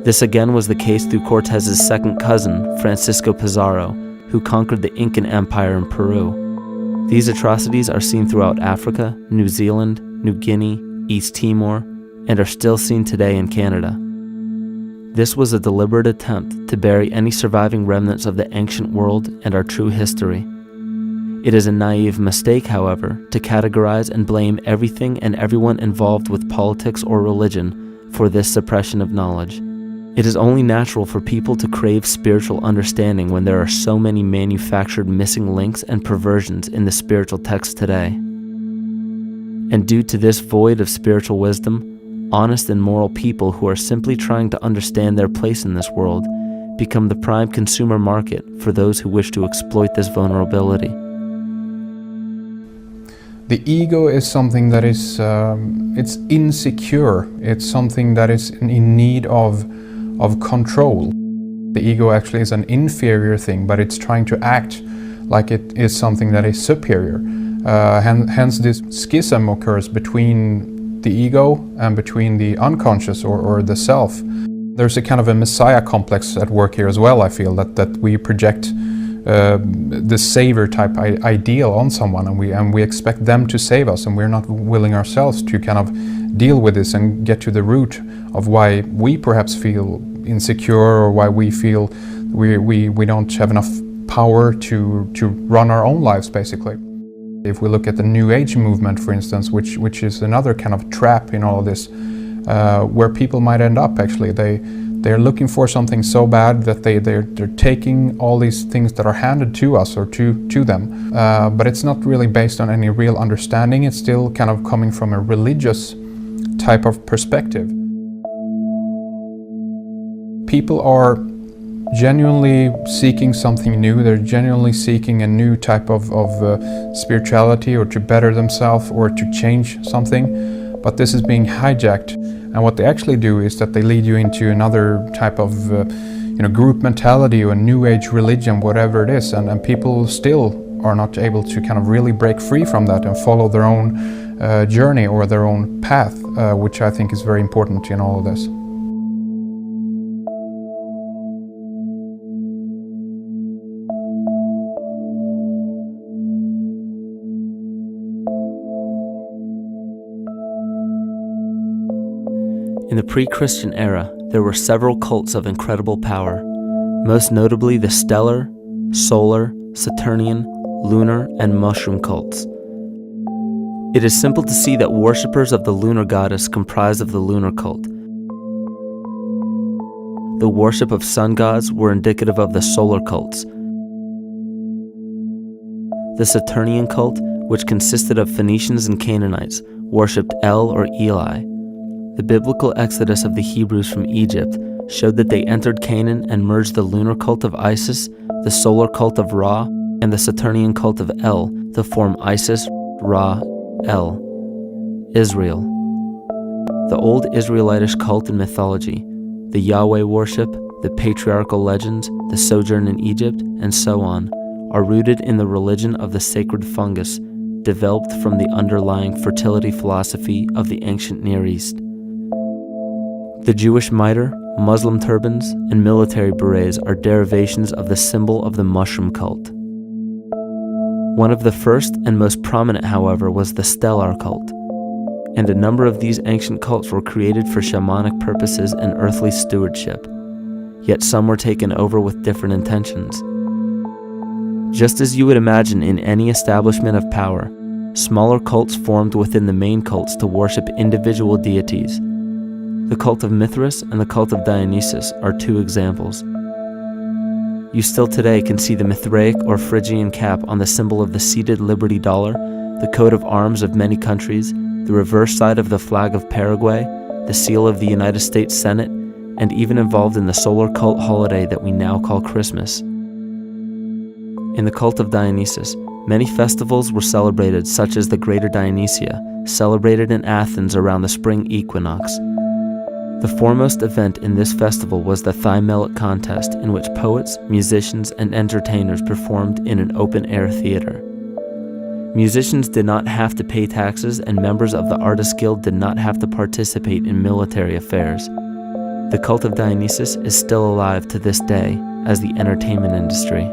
This again was the case through Cortez's second cousin, Francisco Pizarro, who conquered the Incan Empire in Peru. These atrocities are seen throughout Africa, New Zealand, New Guinea, East Timor, and are still seen today in Canada. This was a deliberate attempt to bury any surviving remnants of the ancient world and our true history. It is a naive mistake, however, to categorize and blame everything and everyone involved with politics or religion for this suppression of knowledge. It is only natural for people to crave spiritual understanding when there are so many manufactured missing links and perversions in the spiritual text today. And due to this void of spiritual wisdom, honest and moral people who are simply trying to understand their place in this world become the prime consumer market for those who wish to exploit this vulnerability. The ego is something that is it's insecure. It's something that is in need of control. The ego actually is an inferior thing, but it's trying to act like it is something that is superior. Hence this schism occurs between the ego and between the unconscious or the self. There's a kind of a messiah complex at work here as well, I feel, that we project the savior type ideal on someone, and we expect them to save us, and we're not willing ourselves to kind of deal with this and get to the root of why we perhaps feel insecure, or why we feel we don't have enough power to run our own lives, basically. If we look at the New Age movement, for instance, which is another kind of trap in all of this, where people might end up actually, they're looking for something so bad that they're taking all these things that are handed to us or to them, but it's not really based on any real understanding. It's still kind of coming from a religious type of perspective. People are genuinely seeking something new. They're genuinely seeking a new type of spirituality, or to better themselves, or to change something, but this is being hijacked. And what they actually do is that they lead you into another type of group mentality or New Age religion, whatever it is, and people still are not able to kind of really break free from that and follow their own journey or their own path, which I think is very important in all of this. In the pre-Christian era, there were several cults of incredible power, most notably the stellar, solar, Saturnian, lunar, and mushroom cults. It is simple to see that worshippers of the lunar goddess comprised of the lunar cult. The worship of sun gods were indicative of the solar cults. The Saturnian cult, which consisted of Phoenicians and Canaanites, worshipped El or Eli. The biblical exodus of the Hebrews from Egypt showed that they entered Canaan and merged the lunar cult of Isis, the solar cult of Ra, and the Saturnian cult of El to form Isis, Ra, El, Israel. The old Israelitish cult and mythology, the Yahweh worship, the patriarchal legends, the sojourn in Egypt, and so on, are rooted in the religion of the sacred fungus, developed from the underlying fertility philosophy of the ancient Near East. The Jewish mitre, Muslim turbans, and military berets are derivations of the symbol of the mushroom cult. One of the first and most prominent, however, was the stellar cult, and a number of these ancient cults were created for shamanic purposes and earthly stewardship, yet some were taken over with different intentions. Just as you would imagine in any establishment of power, smaller cults formed within the main cults to worship individual deities. The cult of Mithras and the cult of Dionysus are two examples. You still today can see the Mithraic or Phrygian cap on the symbol of the seated Liberty Dollar, the coat of arms of many countries, the reverse side of the flag of Paraguay, the seal of the United States Senate, and even involved in the solar cult holiday that we now call Christmas. In the cult of Dionysus, many festivals were celebrated, such as the Greater Dionysia, celebrated in Athens around the spring equinox. The foremost event in this festival was the Thymelic contest, in which poets, musicians, and entertainers performed in an open-air theater. Musicians did not have to pay taxes, and members of the Artists Guild did not have to participate in military affairs. The cult of Dionysus is still alive to this day as the entertainment industry.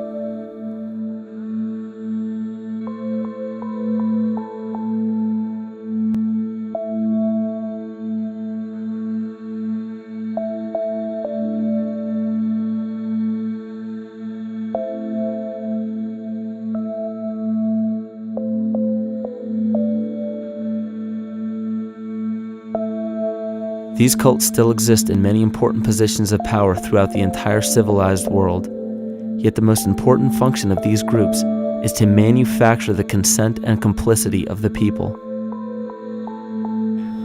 These cults still exist in many important positions of power throughout the entire civilized world. Yet the most important function of these groups is to manufacture the consent and complicity of the people.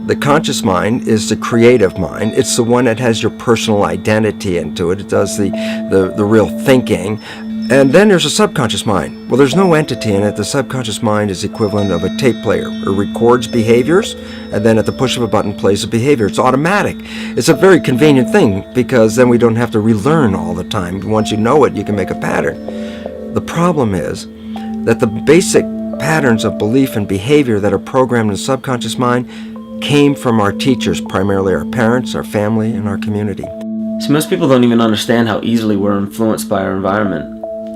The conscious mind is the creative mind. It's the one that has your personal identity into it. It does the real thinking. And then there's a subconscious mind. Well, there's no entity in it. The subconscious mind is the equivalent of a tape player. It records behaviors, and then at the push of a button plays a behavior. It's automatic. It's a very convenient thing, because then we don't have to relearn all the time. Once you know it, you can make a pattern. The problem is that the basic patterns of belief and behavior that are programmed in the subconscious mind came from our teachers, primarily our parents, our family, and our community. So most people don't even understand how easily we're influenced by our environment.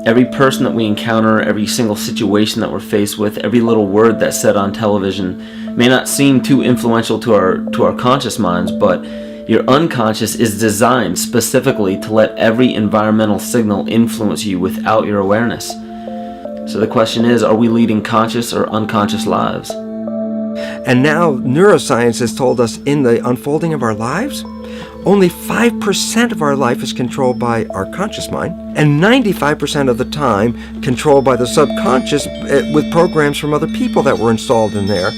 Every person that we encounter, every single situation that we're faced with, every little word that's said on television may not seem too influential to our conscious minds, but your unconscious is designed specifically to let every environmental signal influence you without your awareness. So the question is, are we leading conscious or unconscious lives? And now neuroscience has told us in the unfolding of our lives, only 5% of our life is controlled by our conscious mind, and 95% of the time controlled by the subconscious with programs from other people that were installed in there.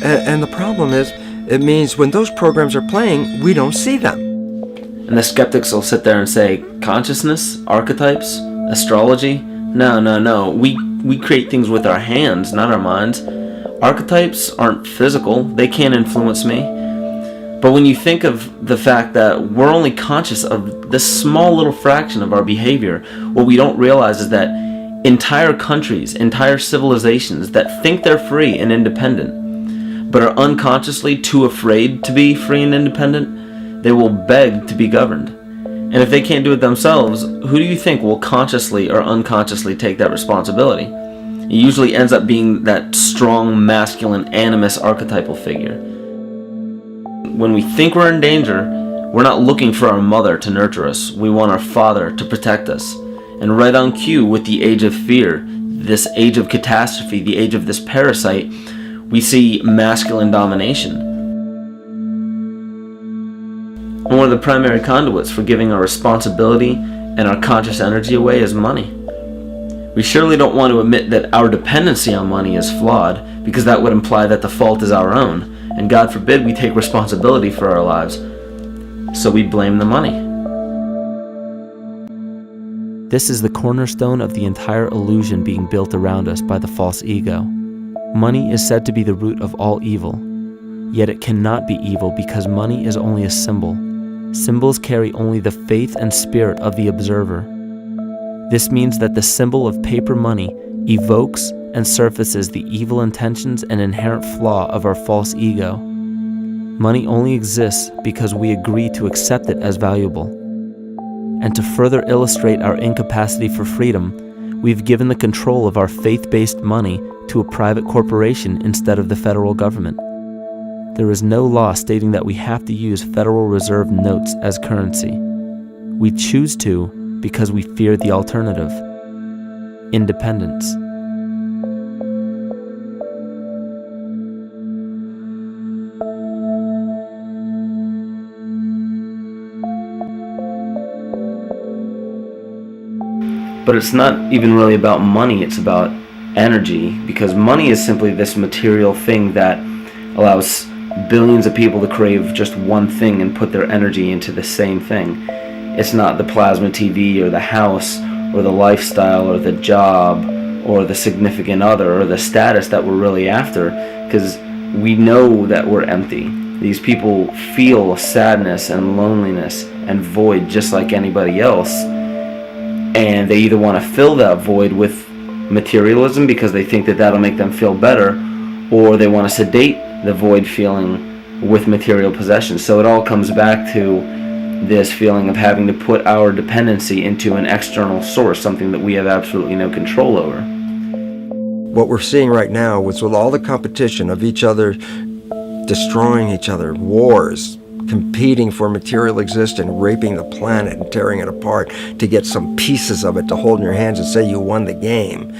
And the problem is, it means when those programs are playing, we don't see them. And the skeptics will sit there and say, consciousness, archetypes, astrology? No. We create things with our hands, not our minds. Archetypes aren't physical. They can't influence me. But when you think of the fact that we're only conscious of this small little fraction of our behavior, what we don't realize is that entire countries, entire civilizations that think they're free and independent, but are unconsciously too afraid to be free and independent, they will beg to be governed. And if they can't do it themselves, who do you think will consciously or unconsciously take that responsibility? It usually ends up being that strong, masculine, animus archetypal figure. When we think we're in danger, we're not looking for our mother to nurture us. We want our father to protect us. And right on cue with the age of fear, this age of catastrophe, the age of this parasite, we see masculine domination. And one of the primary conduits for giving our responsibility and our conscious energy away is money. We surely don't want to admit that our dependency on money is flawed, because that would imply that the fault is our own. And God forbid we take responsibility for our lives, so we blame the money. This is the cornerstone of the entire illusion being built around us by the false ego. Money is said to be the root of all evil, yet it cannot be evil because money is only a symbol. Symbols carry only the faith and spirit of the observer. This means that the symbol of paper money evokes and surfaces the evil intentions and inherent flaw of our false ego. Money only exists because we agree to accept it as valuable. And to further illustrate our incapacity for freedom, we've given the control of our faith-based money to a private corporation instead of the federal government. There is no law stating that we have to use Federal Reserve notes as currency. We choose to because we fear the alternative: independence. But it's not even really about money, it's about energy, because money is simply this material thing that allows billions of people to crave just one thing and put their energy into the same thing. It's not the plasma TV or the house or the lifestyle or the job or the significant other or the status that we're really after, because we know that we're empty. These people feel sadness and loneliness and void just like anybody else, and they either want to fill that void with materialism because they think that that'll make them feel better, or they want to sedate the void feeling with material possessions. So it all comes back to this feeling of having to put our dependency into an external source, something that we have absolutely no control over. What we're seeing right now is with all the competition of each other destroying each other, wars, competing for material existence, raping the planet and tearing it apart to get some pieces of it to hold in your hands and say you won the game.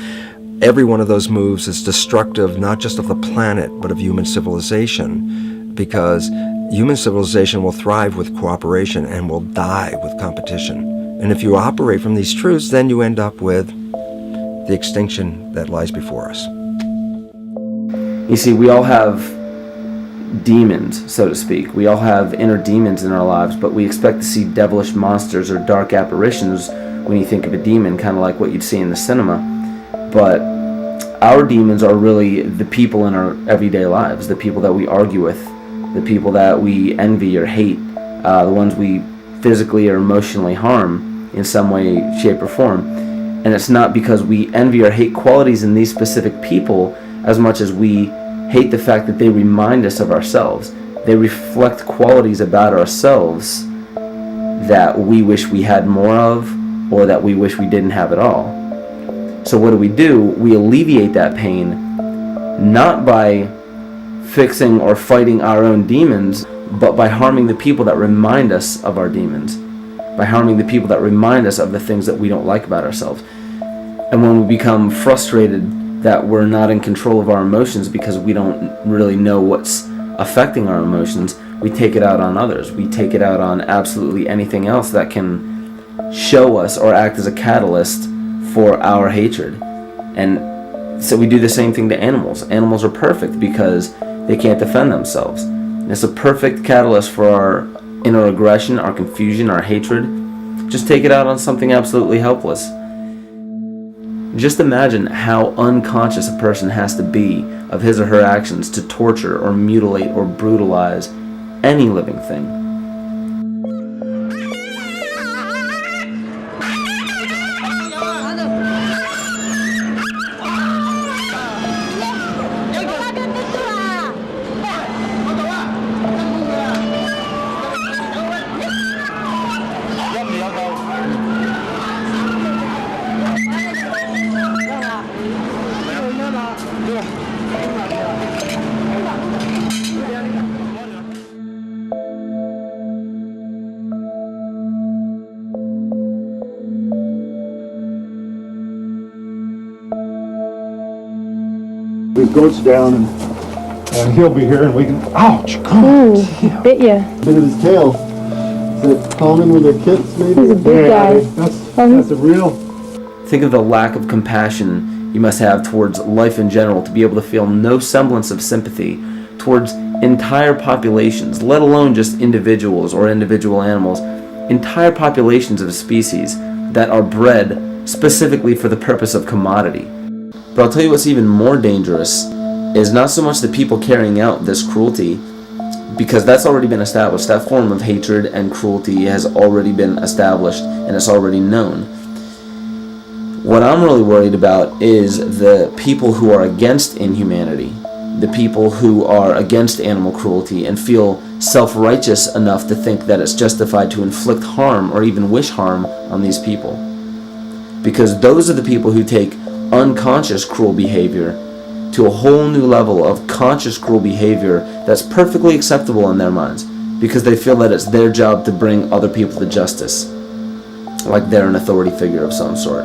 Every one of those moves is destructive, not just of the planet, but of human civilization, because human civilization will thrive with cooperation and will die with competition. And if you operate from these truths, then you end up with the extinction that lies before us. You see, we all have demons, so to speak. We all have inner demons in our lives, but we expect to see devilish monsters or dark apparitions when you think of a demon, kind of like what you'd see in the cinema. But our demons are really the people in our everyday lives, the people that we argue with, the people that we envy or hate, the ones we physically or emotionally harm in some way, shape, or form. And it's not because we envy or hate qualities in these specific people as much as we hate the fact that they remind us of ourselves. They reflect qualities about ourselves that we wish we had more of, or that we wish we didn't have at all. So what do? We alleviate that pain, not by fixing or fighting our own demons, but by harming the people that remind us of our demons, by harming the people that remind us of the things that we don't like about ourselves. And when we become frustrated that we're not in control of our emotions because we don't really know what's affecting our emotions, we take it out on others. We take it out on absolutely anything else that can show us or act as a catalyst for our hatred. And so we do the same thing to animals. Animals are perfect because they can't defend themselves. It's a perfect catalyst for our inner aggression, our confusion, our hatred. Just take it out on something absolutely helpless. Just imagine how unconscious a person has to be of his or her actions to torture or mutilate or brutalize any living thing. The goat's down and he'll be here and we can, ouch, Ooh, he bit you. bit of his tail. Is it common with their kids maybe? He's a big guy. That's a real... Think of the lack of compassion you must have towards life in general to be able to feel no semblance of sympathy towards entire populations, let alone just individuals or individual animals, entire populations of a species that are bred specifically for the purpose of commodity. But I'll tell you what's even more dangerous is not so much the people carrying out this cruelty, because that's already been established. That form of hatred and cruelty has already been established and it's already known. What I'm really worried about is the people who are against inhumanity, the people who are against animal cruelty and feel self-righteous enough to think that it's justified to inflict harm or even wish harm on these people. Because those are the people who take unconscious cruel behavior to a whole new level of conscious cruel behavior that's perfectly acceptable in their minds, because they feel that it's their job to bring other people to justice, like they're an authority figure of some sort.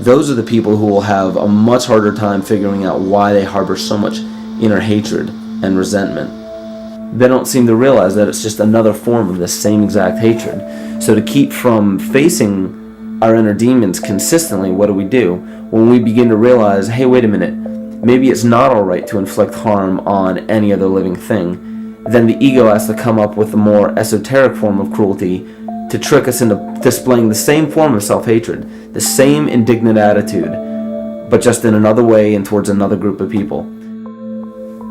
Those are the people who will have a much harder time figuring out why they harbor so much inner hatred and resentment. They don't seem to realize that it's just another form of the same exact hatred. So to keep from facing our inner demons consistently, what do? When we begin to realize, hey, wait a minute, maybe it's not alright to inflict harm on any other living thing, then the ego has to come up with a more esoteric form of cruelty to trick us into displaying the same form of self-hatred, the same indignant attitude, but just in another way and towards another group of people.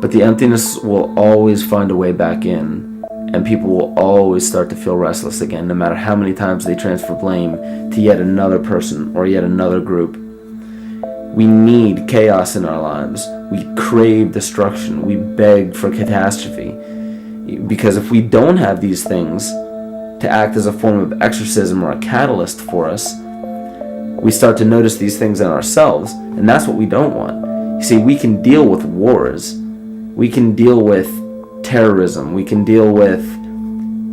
But the emptiness will always find a way back in, and people will always start to feel restless again, no matter how many times they transfer blame to yet another person or yet another group. We need chaos in our lives. We crave destruction. We beg for catastrophe. Because if we don't have these things to act as a form of exorcism or a catalyst for us, we start to notice these things in ourselves, and that's what we don't want. You see, we can deal with wars. We can deal with terrorism. We can deal with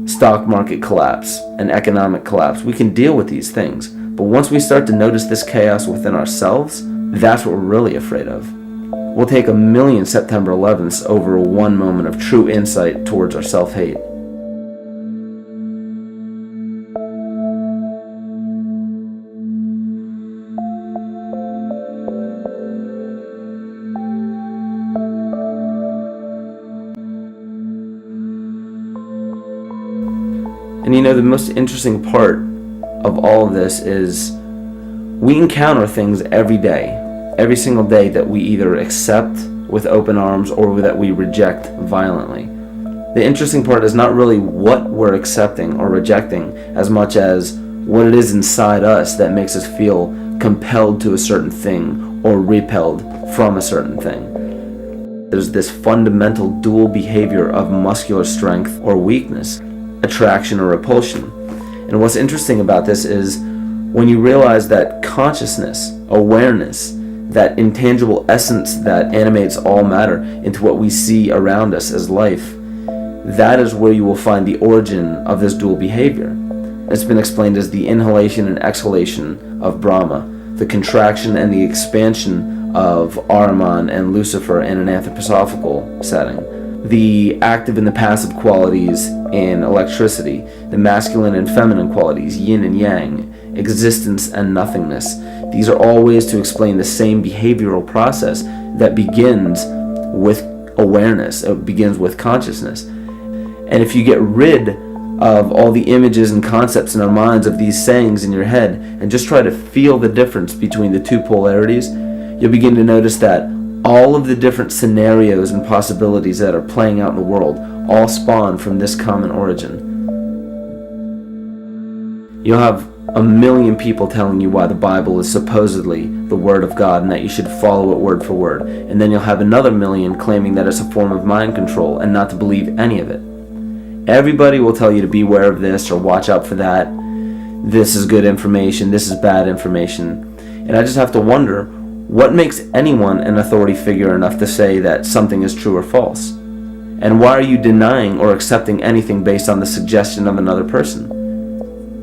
stock market collapse and economic collapse. We can deal with these things. But once we start to notice this chaos within ourselves, that's what we're really afraid of. We'll take 1,000,000 September 11ths over one moment of true insight towards our self-hate. And you know, the most interesting part of all of this is we encounter things every day, every single day, that we either accept with open arms or that we reject violently. The interesting part is not really what we're accepting or rejecting as much as what it is inside us that makes us feel compelled to a certain thing or repelled from a certain thing. There's this fundamental dual behavior of muscular strength or weakness, attraction or repulsion. And what's interesting about this is when you realize that consciousness, awareness, that intangible essence that animates all matter into what we see around us as life, that is where you will find the origin of this dual behavior. It's been explained as the inhalation and exhalation of Brahma, the contraction and the expansion of Ahriman and Lucifer in an anthroposophical setting, the active and the passive qualities in electricity, the masculine and feminine qualities, yin and yang, existence and nothingness. These are all ways to explain the same behavioral process that begins with awareness, it begins with consciousness. And if you get rid of all the images and concepts in our minds of these sayings in your head and just try to feel the difference between the two polarities, you'll begin to notice that all of the different scenarios and possibilities that are playing out in the world all spawn from this common origin. You'll have 1,000,000 people telling you why the Bible is supposedly the Word of God and that you should follow it word for word. And then you'll have another 1,000,000 claiming that it's a form of mind control and not to believe any of it. Everybody will tell you to beware of this or watch out for that. This is good information, this is bad information. And I just have to wonder, what makes anyone an authority figure enough to say that something is true or false? And why are you denying or accepting anything based on the suggestion of another person?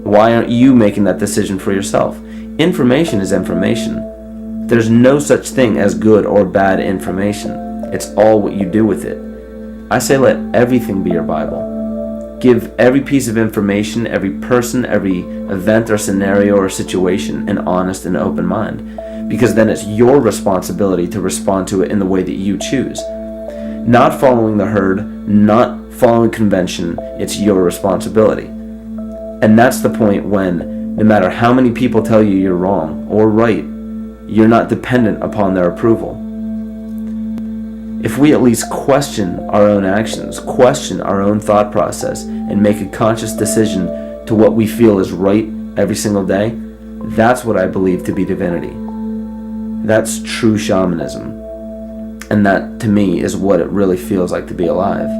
Why aren't you making that decision for yourself? Information is information. There's no such thing as good or bad information. It's all what you do with it. I say let everything be your Bible. Give every piece of information, every person, every event or scenario or situation an honest and open mind. Because then it's your responsibility to respond to it in the way that you choose. Not following the herd, not following convention, it's your responsibility. And that's the point when, no matter how many people tell you you're wrong or right, you're not dependent upon their approval. If we at least question our own actions, question our own thought process, and make a conscious decision to what we feel is right every single day, that's what I believe to be divinity. That's true shamanism. And that, to me, is what it really feels like to be alive.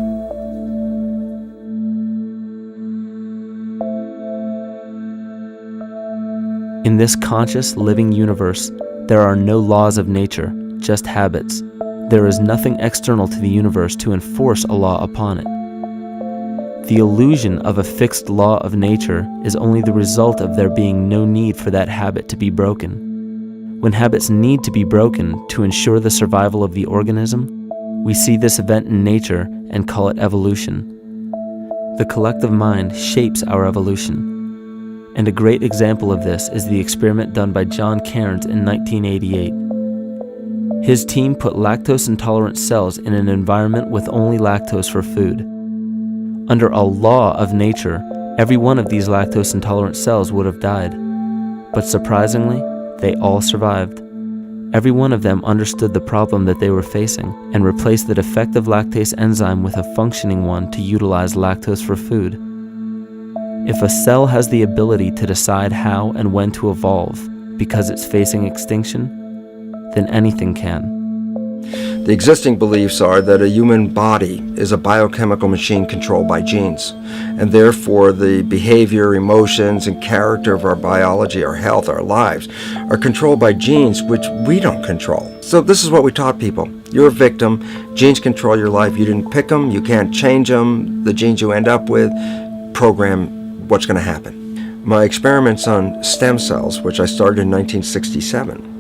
In this conscious, living universe, there are no laws of nature, just habits. There is nothing external to the universe to enforce a law upon it. The illusion of a fixed law of nature is only the result of there being no need for that habit to be broken. When habits need to be broken to ensure the survival of the organism, we see this event in nature and call it evolution. The collective mind shapes our evolution. And a great example of this is the experiment done by John Cairns in 1988. His team put lactose-intolerant cells in an environment with only lactose for food. Under a law of nature, every one of these lactose-intolerant cells would have died. But surprisingly, they all survived. Every one of them understood the problem that they were facing and replaced the defective lactase enzyme with a functioning one to utilize lactose for food. If a cell has the ability to decide how and when to evolve because it's facing extinction, then anything can. The existing beliefs are that a human body is a biochemical machine controlled by genes, and therefore the behavior, emotions, and character of our biology, our health, our lives, are controlled by genes which we don't control. So this is what we taught people. You're a victim. Genes control your life. You didn't pick them. You can't change them. The genes you end up with program what's going to happen. My experiments on stem cells, which I started in 1967,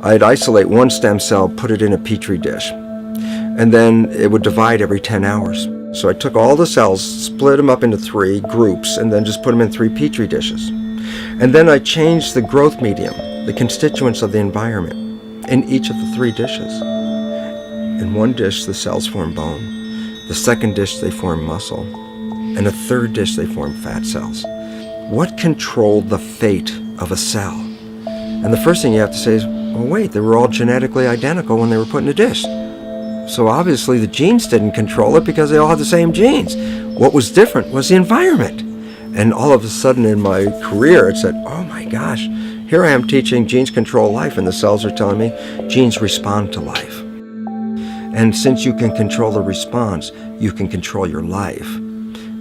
I'd isolate one stem cell, put it in a petri dish, and then it would divide every 10 hours. So I took all the cells, split them up into 3 groups, and then just put them in 3 petri dishes. And then I changed the growth medium, the constituents of the environment, in each of the 3 dishes. In one dish, the cells form bone. The second dish, they form muscle. In a third dish, they form fat cells. What controlled the fate of a cell? And the first thing you have to say is, well, wait, they were all genetically identical when they were put in a dish. So obviously the genes didn't control it because they all had the same genes. What was different was the environment. And all of a sudden in my career, it said, oh my gosh, here I am teaching genes control life, and the cells are telling me genes respond to life. And since you can control the response, you can control your life.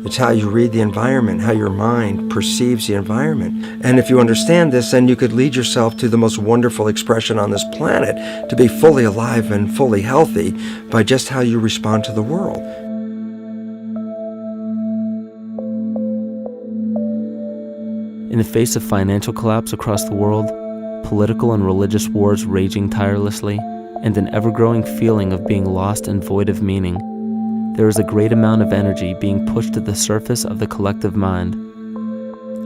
It's how you read the environment, how your mind perceives the environment. And if you understand this, then you could lead yourself to the most wonderful expression on this planet, to be fully alive and fully healthy by just how you respond to the world. In the face of financial collapse across the world, political and religious wars raging tirelessly, and an ever-growing feeling of being lost and void of meaning, there is a great amount of energy being pushed to the surface of the collective mind.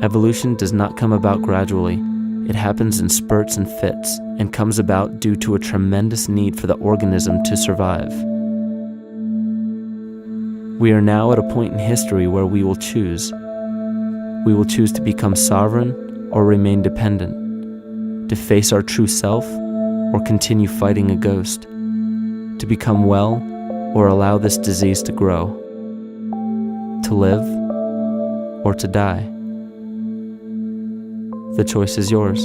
Evolution does not come about gradually. It happens in spurts and fits, and comes about due to a tremendous need for the organism to survive. We are now at a point in history where we will choose. We will choose to become sovereign or remain dependent, to face our true self or continue fighting a ghost, to become well or allow this disease to grow, to live or to die. The choice is yours.